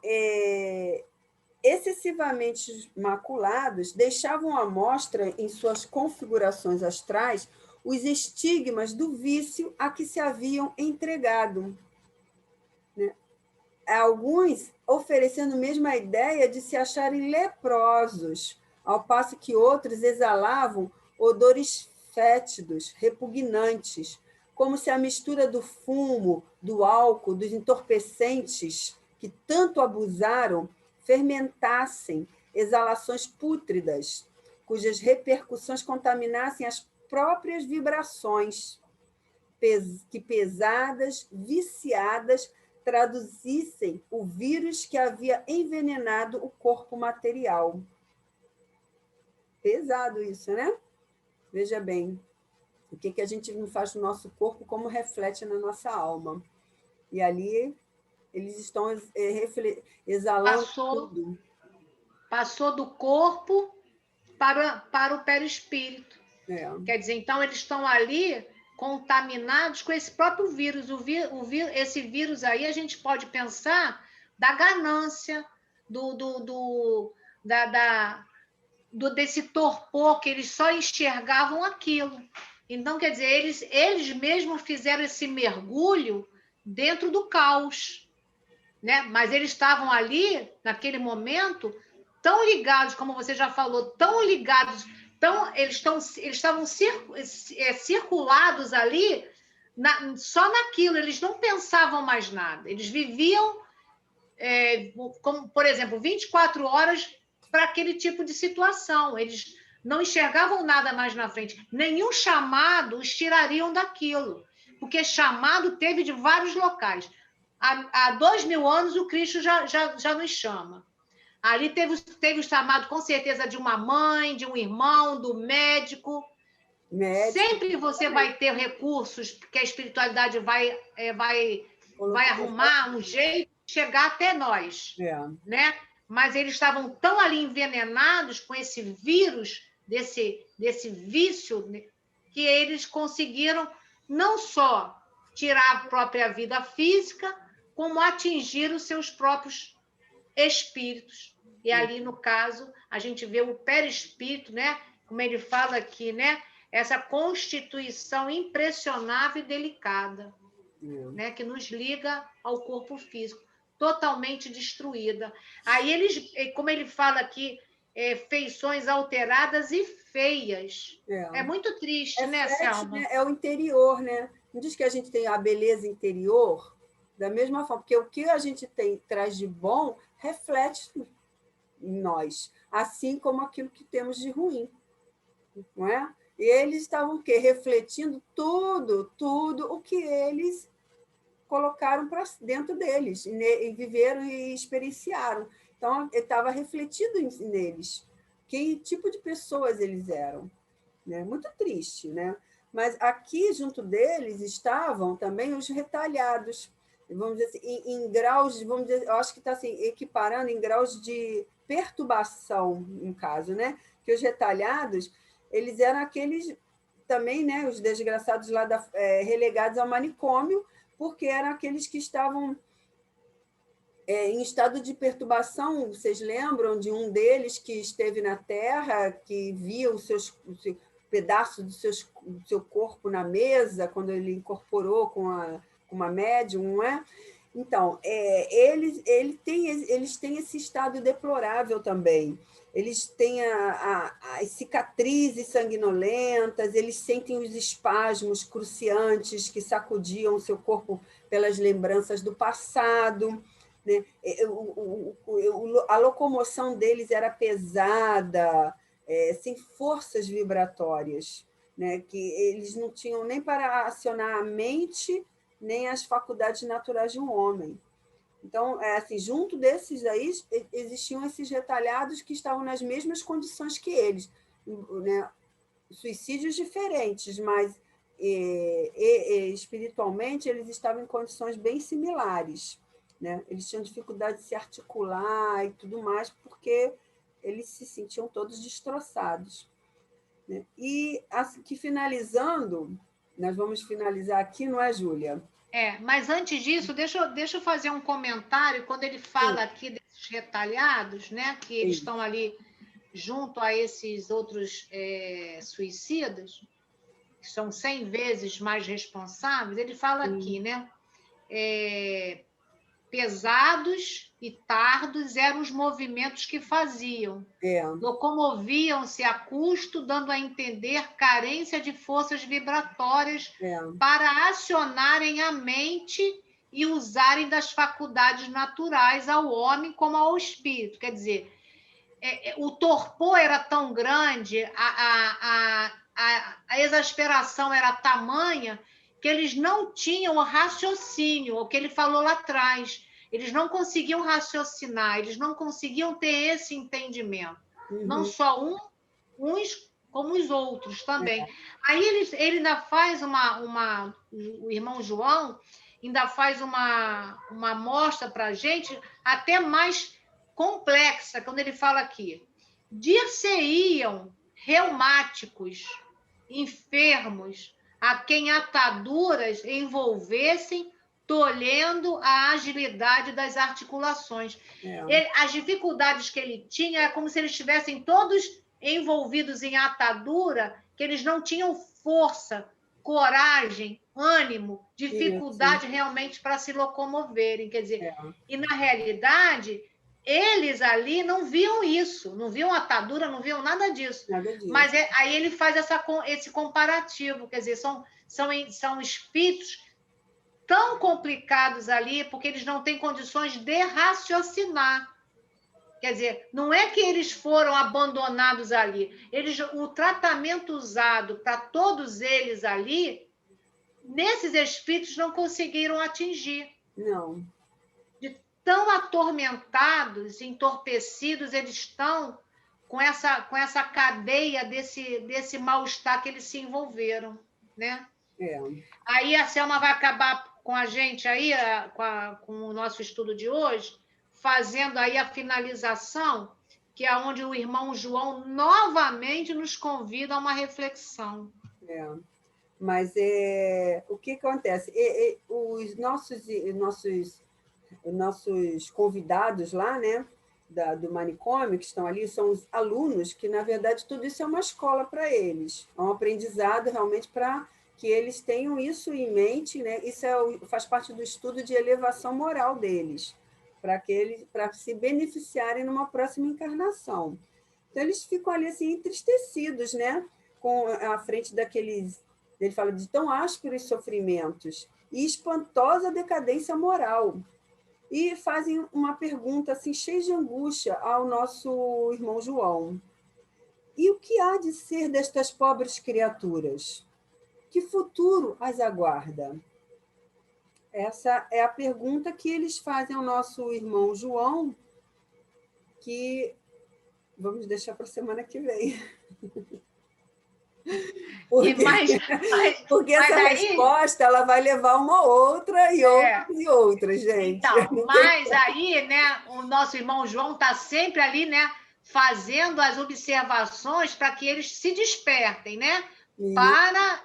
excessivamente maculados, deixavam à mostra em suas configurações astrais os estigmas do vício a que se haviam entregado, né? Alguns oferecendo mesmo a ideia de se acharem leprosos, ao passo que outros exalavam odores fétidos, repugnantes, como se a mistura do fumo, do álcool, dos entorpecentes que tanto abusaram fermentassem exalações pútridas, cujas repercussões contaminassem as próprias vibrações, que pesadas, viciadas, traduzissem o vírus que havia envenenado o corpo material. Pesado isso, né? Veja bem, o que a gente não faz no nosso corpo, como reflete na nossa alma. E ali eles estão exalando tudo. Passou do corpo para o perispírito. Quer dizer, então eles estão ali contaminados com esse próprio vírus. Esse vírus aí a gente pode pensar da ganância, desse torpor, que eles só enxergavam aquilo. Então, quer dizer, eles mesmos fizeram esse mergulho dentro do caos, né? Mas eles estavam ali, naquele momento, tão ligados, como você já falou, tão ligados, eles estavam circulados ali só naquilo, eles não pensavam mais nada, eles viviam, como, por exemplo, 24 horas para aquele tipo de situação, eles não enxergavam nada mais na frente, nenhum chamado os tirariam daquilo, porque chamado teve de vários locais. Há 2000 anos o Cristo já nos chama. Ali teve o chamado, com certeza, de uma mãe, de um irmão, do médico. Sempre você vai ter recursos, que a espiritualidade vai arrumar um jeito de chegar até nós. Né? Mas eles estavam tão ali envenenados com esse vírus, desse vício, que eles conseguiram não só tirar a própria vida física, como atingir os seus próprios espíritos. E ali, no caso, a gente vê o perispírito, né? Como ele fala aqui, né? Essa constituição impressionável e delicada, né? Que nos liga ao corpo físico, totalmente destruída. Aí eles, como ele fala aqui, feições alteradas e feias. É muito triste, né, Selma? Né? É o interior, né? Não diz que a gente tem a beleza interior? Da mesma forma, porque o que a gente traz de bom reflete em nós, assim como aquilo que temos de ruim, não é? E eles estavam o quê? Refletindo tudo o que eles colocaram para dentro deles, e viveram e experienciaram. Então, estava refletido neles que tipo de pessoas eles eram, né? Muito triste, né? Mas aqui, junto deles, estavam também os retalhados, vamos dizer assim, em graus, vamos dizer, eu acho que está assim, equiparando em graus de perturbação, no caso, né? Que os retalhados, eles eram aqueles também, né? Os desgraçados lá relegados ao manicômio, porque eram aqueles que estavam em estado de perturbação. Vocês lembram de um deles que esteve na Terra, que via o seu pedaço do seu corpo na mesa, quando ele incorporou com uma médium, não é? Então, eles têm esse estado deplorável também. Eles têm as cicatrizes sanguinolentas, eles sentem os espasmos cruciantes que sacudiam o seu corpo pelas lembranças do passado, né? A locomoção deles era pesada, sem forças vibratórias, né? Que eles não tinham nem para acionar a mente, nem as faculdades naturais de um homem. Então, assim, junto desses aí, existiam esses retalhados que estavam nas mesmas condições que eles, né? Suicídios diferentes, mas espiritualmente eles estavam em condições bem similares, né? Eles tinham dificuldade de se articular e tudo mais, porque eles se sentiam todos destroçados, né? E, assim, que finalizando, nós vamos finalizar aqui, não é, Júlia? Mas antes disso, deixa eu fazer um comentário. Quando ele fala Sim, aqui desses retalhados, né, que eles sim. estão ali junto a esses outros suicidas, que são 100 vezes mais responsáveis, ele fala aqui, Sim. né? Pesados e tardos eram os movimentos que faziam. É, Locomoviam-se a custo, dando a entender carência de forças vibratórias é, para acionarem a mente e usarem das faculdades naturais ao homem como ao espírito. Quer dizer, o torpor era tão grande, a exasperação era tamanha, que eles não tinham o raciocínio, o que ele falou lá atrás. Eles não conseguiam raciocinar, eles não conseguiam ter esse entendimento. Não uhum, só uns como os outros também. é, Aí ele ainda faz o irmão João ainda faz uma amostra para a gente até mais complexa, quando ele fala aqui. Dir-se-iam reumáticos, enfermos, a quem ataduras envolvessem, tolhendo a agilidade das articulações. é, As dificuldades que ele tinha é como se eles estivessem todos envolvidos em atadura, que eles não tinham força, coragem, ânimo, isso, dificuldade realmente para se locomoverem. Quer dizer, é, e na realidade, eles ali não viam isso, não viam atadura, não viam nada disso. nada Mas disso. aí ele faz esse comparativo, quer dizer, são espíritos tão complicados ali, porque eles não têm condições de raciocinar. Quer dizer, não é que eles foram abandonados ali. O tratamento usado para todos eles ali, nesses espíritos não conseguiram atingir. Não, De tão atormentados, entorpecidos eles estão com essa cadeia desse mal-estar que eles se envolveram, né? é, Aí a Selma vai acabar com a gente aí, com o nosso estudo de hoje, fazendo aí a finalização, que é onde o irmão João novamente nos convida a uma reflexão. é. Mas o que acontece? Os nossos convidados lá, né, do manicômio, que estão ali, são os alunos, que, na verdade, tudo isso é uma escola para eles, é um aprendizado realmente para que eles tenham isso em mente, né? Isso faz parte do estudo de elevação moral deles, para se beneficiarem numa próxima encarnação. Então, eles ficam ali assim, entristecidos, né? Com a frente daqueles. Ele fala de tão ásperos sofrimentos e espantosa decadência moral. E fazem uma pergunta assim, cheia de angústia ao nosso irmão João. E o que há de ser destas pobres criaturas? Que futuro as aguarda? Essa é a pergunta que eles fazem ao nosso irmão João, que vamos deixar para a semana que vem. Porque, Mas, porque mas essa aí, resposta ela vai levar uma outra e é, outras e outras, gente. então, Não tem mas aí, né, o nosso irmão João está sempre ali, né, fazendo as observações para que eles se despertem, né, isso. para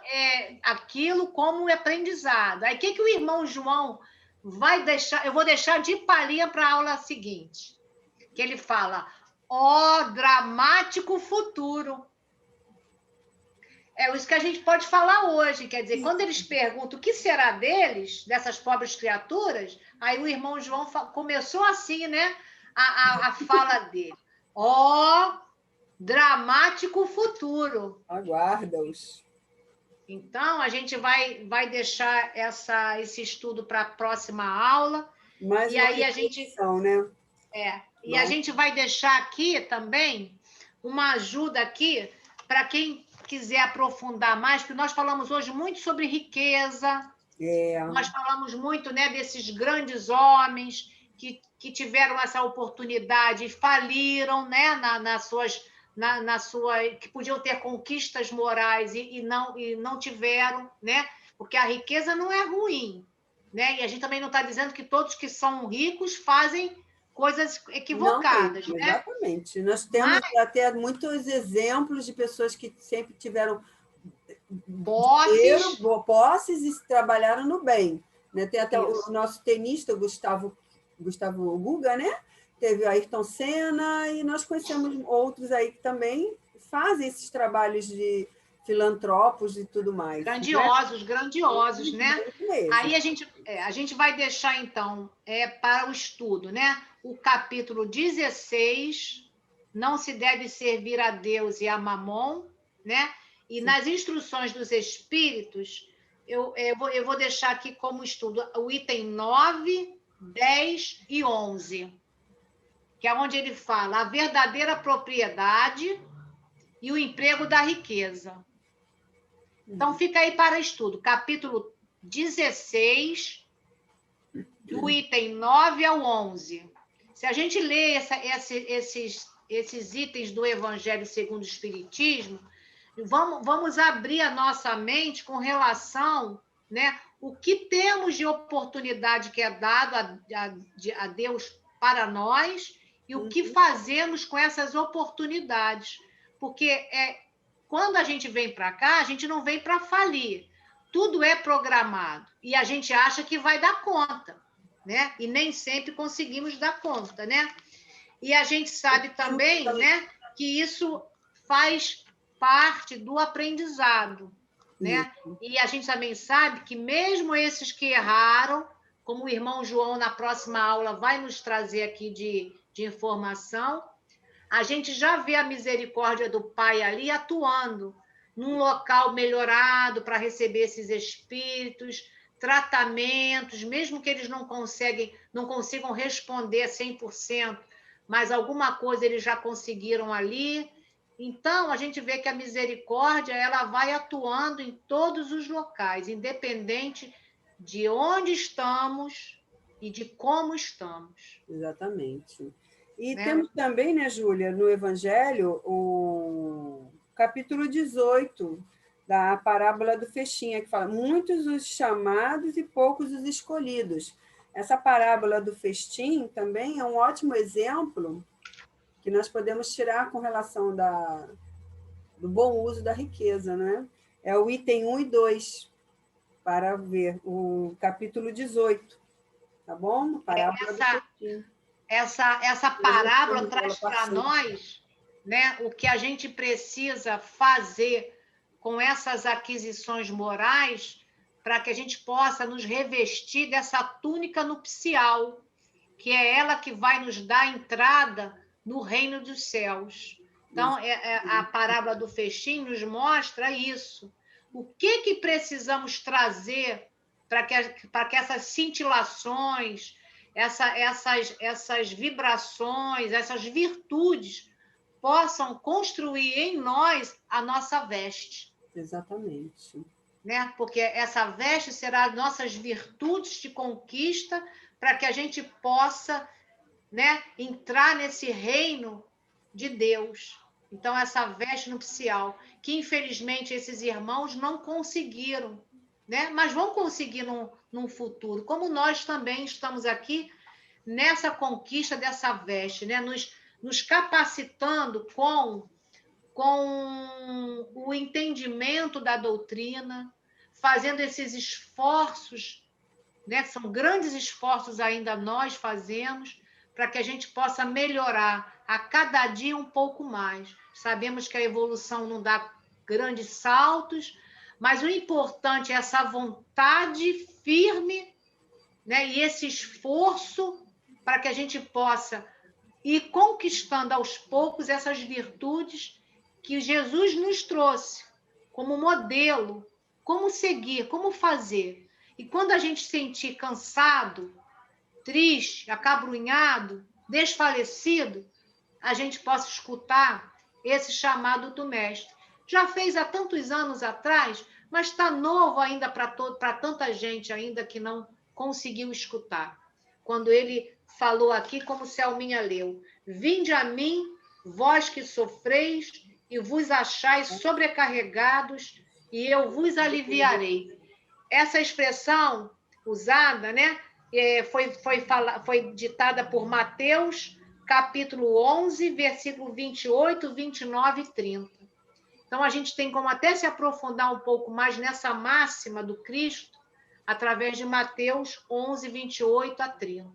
aquilo como aprendizado. Aí, o que o irmão João vai deixar? Eu vou deixar de palhinha para a aula seguinte, que ele fala: ó, dramático futuro. É isso que a gente pode falar hoje. Quer dizer, quando eles perguntam o que será deles, dessas pobres criaturas, aí o irmão João começou assim, né? A fala dele. Ó, dramático futuro. Aguarda-os. Então, a gente vai deixar esse estudo para a próxima aula. Mais E uma aí a gente. reflexão, né? E a Mais... gente vai deixar aqui também uma ajuda aqui para quem quiser aprofundar mais, porque nós falamos hoje muito sobre riqueza, nós falamos muito, né, desses grandes homens que tiveram essa oportunidade e faliram, né, que podiam ter conquistas morais e não tiveram, né, porque a riqueza não é ruim, né, e a gente também não está dizendo que todos que são ricos fazem coisas Não mesmo, equivocadas, né? exatamente. Nós temos Mas até muitos exemplos de pessoas que sempre tiveram dinheiro, posses, posses e trabalharam no bem. Né? Tem até o isso. nosso tenista, Gustavo Guga, né? Teve o Ayrton Senna, e nós conhecemos outros aí que também fazem esses trabalhos de filantropos e tudo mais. Né? Grandiosos, grandiosos, né? Muito mesmo. Aí a gente vai deixar, então, para o estudo, né? O capítulo 16, não se deve servir a Deus e a Mamon, né? E nas instruções dos espíritos, eu vou deixar aqui como estudo o item 9, 10 e 11, que é onde ele fala a verdadeira propriedade e o emprego da riqueza. Então, fica aí para estudo, capítulo 16, do item 9 ao 11. Se a gente lê esses itens do Evangelho segundo o Espiritismo, vamos abrir a nossa mente com relação, né, o que temos de oportunidade que é dado a Deus para nós e o que fazemos com essas oportunidades. Porque quando a gente vem para cá, a gente não vem para falir. Tudo é programado e a gente acha que vai dar conta, né? E nem sempre conseguimos dar conta, né? E a gente sabe também, né, que isso faz parte do aprendizado, né? E a gente também sabe que mesmo esses que erraram, como o irmão João na próxima aula vai nos trazer aqui de informação, a gente já vê a misericórdia do Pai ali atuando num local melhorado para receber esses espíritos, tratamentos, mesmo que eles não consigam responder 100%, mas alguma coisa eles já conseguiram ali. Então, a gente vê que a misericórdia ela vai atuando em todos os locais, independente de onde estamos e de como estamos. Exatamente. E Né? temos também, né, Júlia, no Evangelho, o capítulo 18 da parábola do Festinha, que fala: muitos os chamados e poucos os escolhidos. Essa parábola do festim também é um ótimo exemplo que nós podemos tirar com relação do bom uso da riqueza, né? É o item 1 e 2, para ver o capítulo 18, tá bom? Parábola do Essa, festim. essa parábola traz para nós, né, o que a gente precisa fazer com essas aquisições morais para que a gente possa nos revestir dessa túnica nupcial, que é ela que vai nos dar entrada no reino dos céus. Então, a parábola do festim nos mostra isso. O que precisamos trazer para que essas cintilações, essas vibrações, essas virtudes possam construir em nós a nossa veste. Exatamente. Né? Porque essa veste será as nossas virtudes de conquista para que a gente possa, né, entrar nesse reino de Deus. Então, essa veste nupcial, que infelizmente esses irmãos não conseguiram, né? Mas vão conseguir num futuro, como nós também estamos aqui nessa conquista dessa veste, né? Nos capacitando com o entendimento da doutrina, fazendo esses esforços, né? São grandes esforços ainda nós fazemos para que a gente possa melhorar a cada dia um pouco mais. Sabemos que a evolução não dá grandes saltos, mas o importante é essa vontade firme, né? E esse esforço para que a gente possa ir conquistando aos poucos essas virtudes que Jesus nos trouxe como modelo, como seguir, como fazer. E quando a gente sentir cansado, triste, acabrunhado, desfalecido, a gente possa escutar esse chamado do Mestre. Já fez há tantos anos atrás, mas está novo ainda para tanta gente ainda que não conseguiu escutar. Quando ele falou aqui, como Selminha leu, vinde a mim, vós que sofreis e vos achais sobrecarregados, e eu vos aliviarei. Essa expressão usada, né, foi ditada por Mateus, capítulo 11, versículo 28, 29 e 30. Então, a gente tem como até se aprofundar um pouco mais nessa máxima do Cristo, através de Mateus 11, 28 a 30.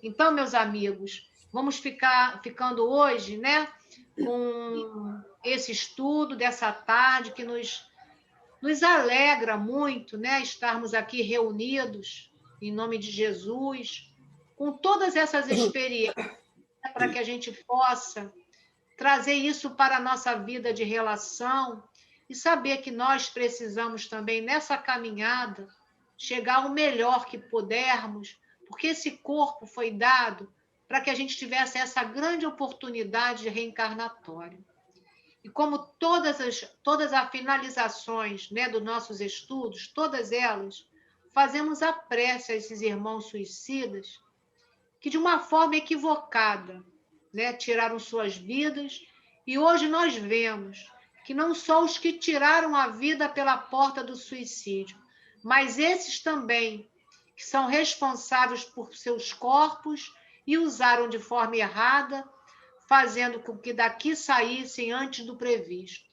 Então, meus amigos, vamos ficando hoje, né, com esse estudo dessa tarde que nos alegra muito, né, estarmos aqui reunidos em nome de Jesus, com todas essas experiências, para que a gente possa trazer isso para a nossa vida de relação e saber que nós precisamos também, nessa caminhada, chegar ao melhor que pudermos, porque esse corpo foi dado para que a gente tivesse essa grande oportunidade reencarnatória. E como todas as finalizações, né, dos nossos estudos, todas elas, fazemos a prece a esses irmãos suicidas que, de uma forma equivocada, né, tiraram suas vidas, e hoje nós vemos que não só os que tiraram a vida pela porta do suicídio, mas esses também que são responsáveis por seus corpos e usaram de forma errada, fazendo com que daqui saíssem antes do previsto.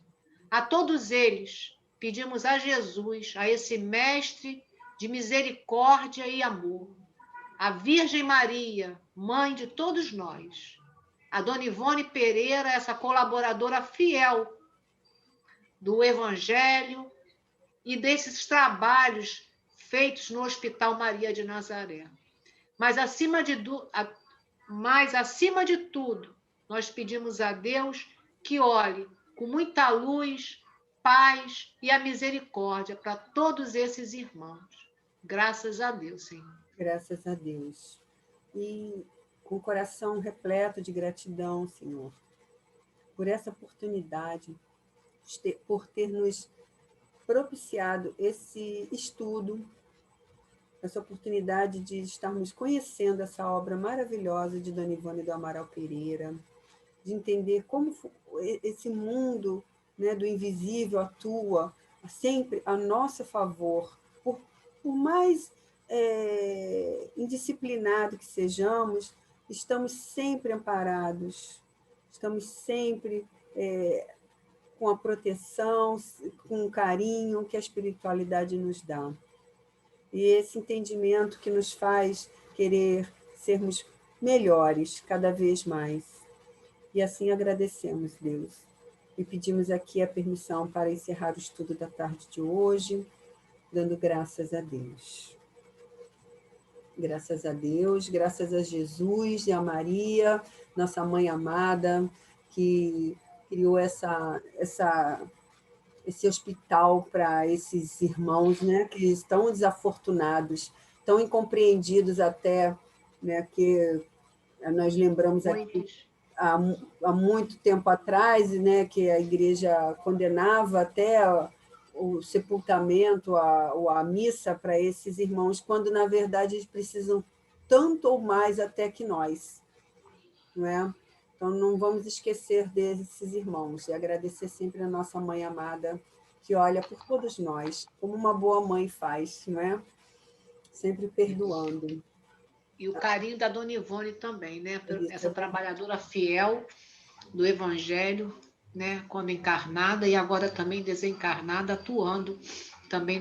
A todos eles, pedimos a Jesus, a esse mestre de misericórdia e amor, a Virgem Maria, mãe de todos nós, a Dona Ivone Pereira, essa colaboradora fiel do Evangelho e desses trabalhos feitos no Hospital Maria de Nazaré. Mas, acima de tudo, nós pedimos a Deus que olhe com muita luz, paz e a misericórdia para todos esses irmãos. Graças a Deus, Senhor. Graças a Deus. E com o coração repleto de gratidão, Senhor, por essa oportunidade, por ter nos propiciado esse estudo, essa oportunidade de estarmos conhecendo essa obra maravilhosa de Dona Ivone do Amaral Pereira, de entender como esse mundo, né, do invisível atua sempre a nosso favor, por mais indisciplinado que sejamos, estamos sempre amparados, estamos sempre com a proteção, com o carinho que a espiritualidade nos dá. E esse entendimento que nos faz querer sermos melhores cada vez mais. E assim agradecemos, Deus. E pedimos aqui a permissão para encerrar o estudo da tarde de hoje, dando graças a Deus. Graças a Deus, graças a Jesus e a Maria, nossa mãe amada, que criou esse hospital para esses irmãos, né, que estão desafortunados, tão incompreendidos até, né, que nós lembramos aqui há muito tempo atrás, né, que a igreja condenava até o sepultamento, a missa para esses irmãos, quando, na verdade, eles precisam tanto ou mais até que nós, não é? Então, não vamos esquecer desses irmãos e agradecer sempre a nossa mãe amada, que olha por todos nós, como uma boa mãe faz, não é? Sempre perdoando. E o carinho da Dona Ivone também, né? Isso Essa é verdade. trabalhadora fiel do Evangelho, né? Quando encarnada e agora também desencarnada, atuando também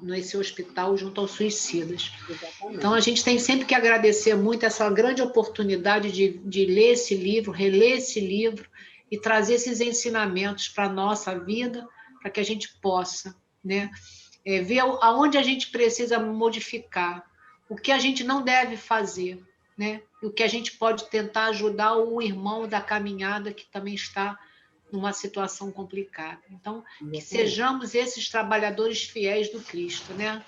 nesse hospital junto aos suicidas. Então, a Exatamente. gente tem sempre que agradecer muito essa grande oportunidade de ler esse livro, reler esse livro e trazer esses ensinamentos para a nossa vida, para que a gente possa, né, ver aonde a gente precisa modificar, o que a gente não deve fazer, né, e o que a gente pode tentar ajudar o irmão da caminhada que também está numa situação complicada. Então, que Exatamente. sejamos esses trabalhadores fiéis do Cristo, né?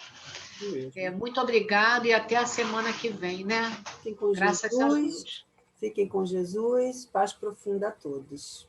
Isso mesmo. Muito obrigada e até a semana que vem, né? Fiquem com Graças a Jesus, Deus. fiquem com Jesus, paz profunda a todos.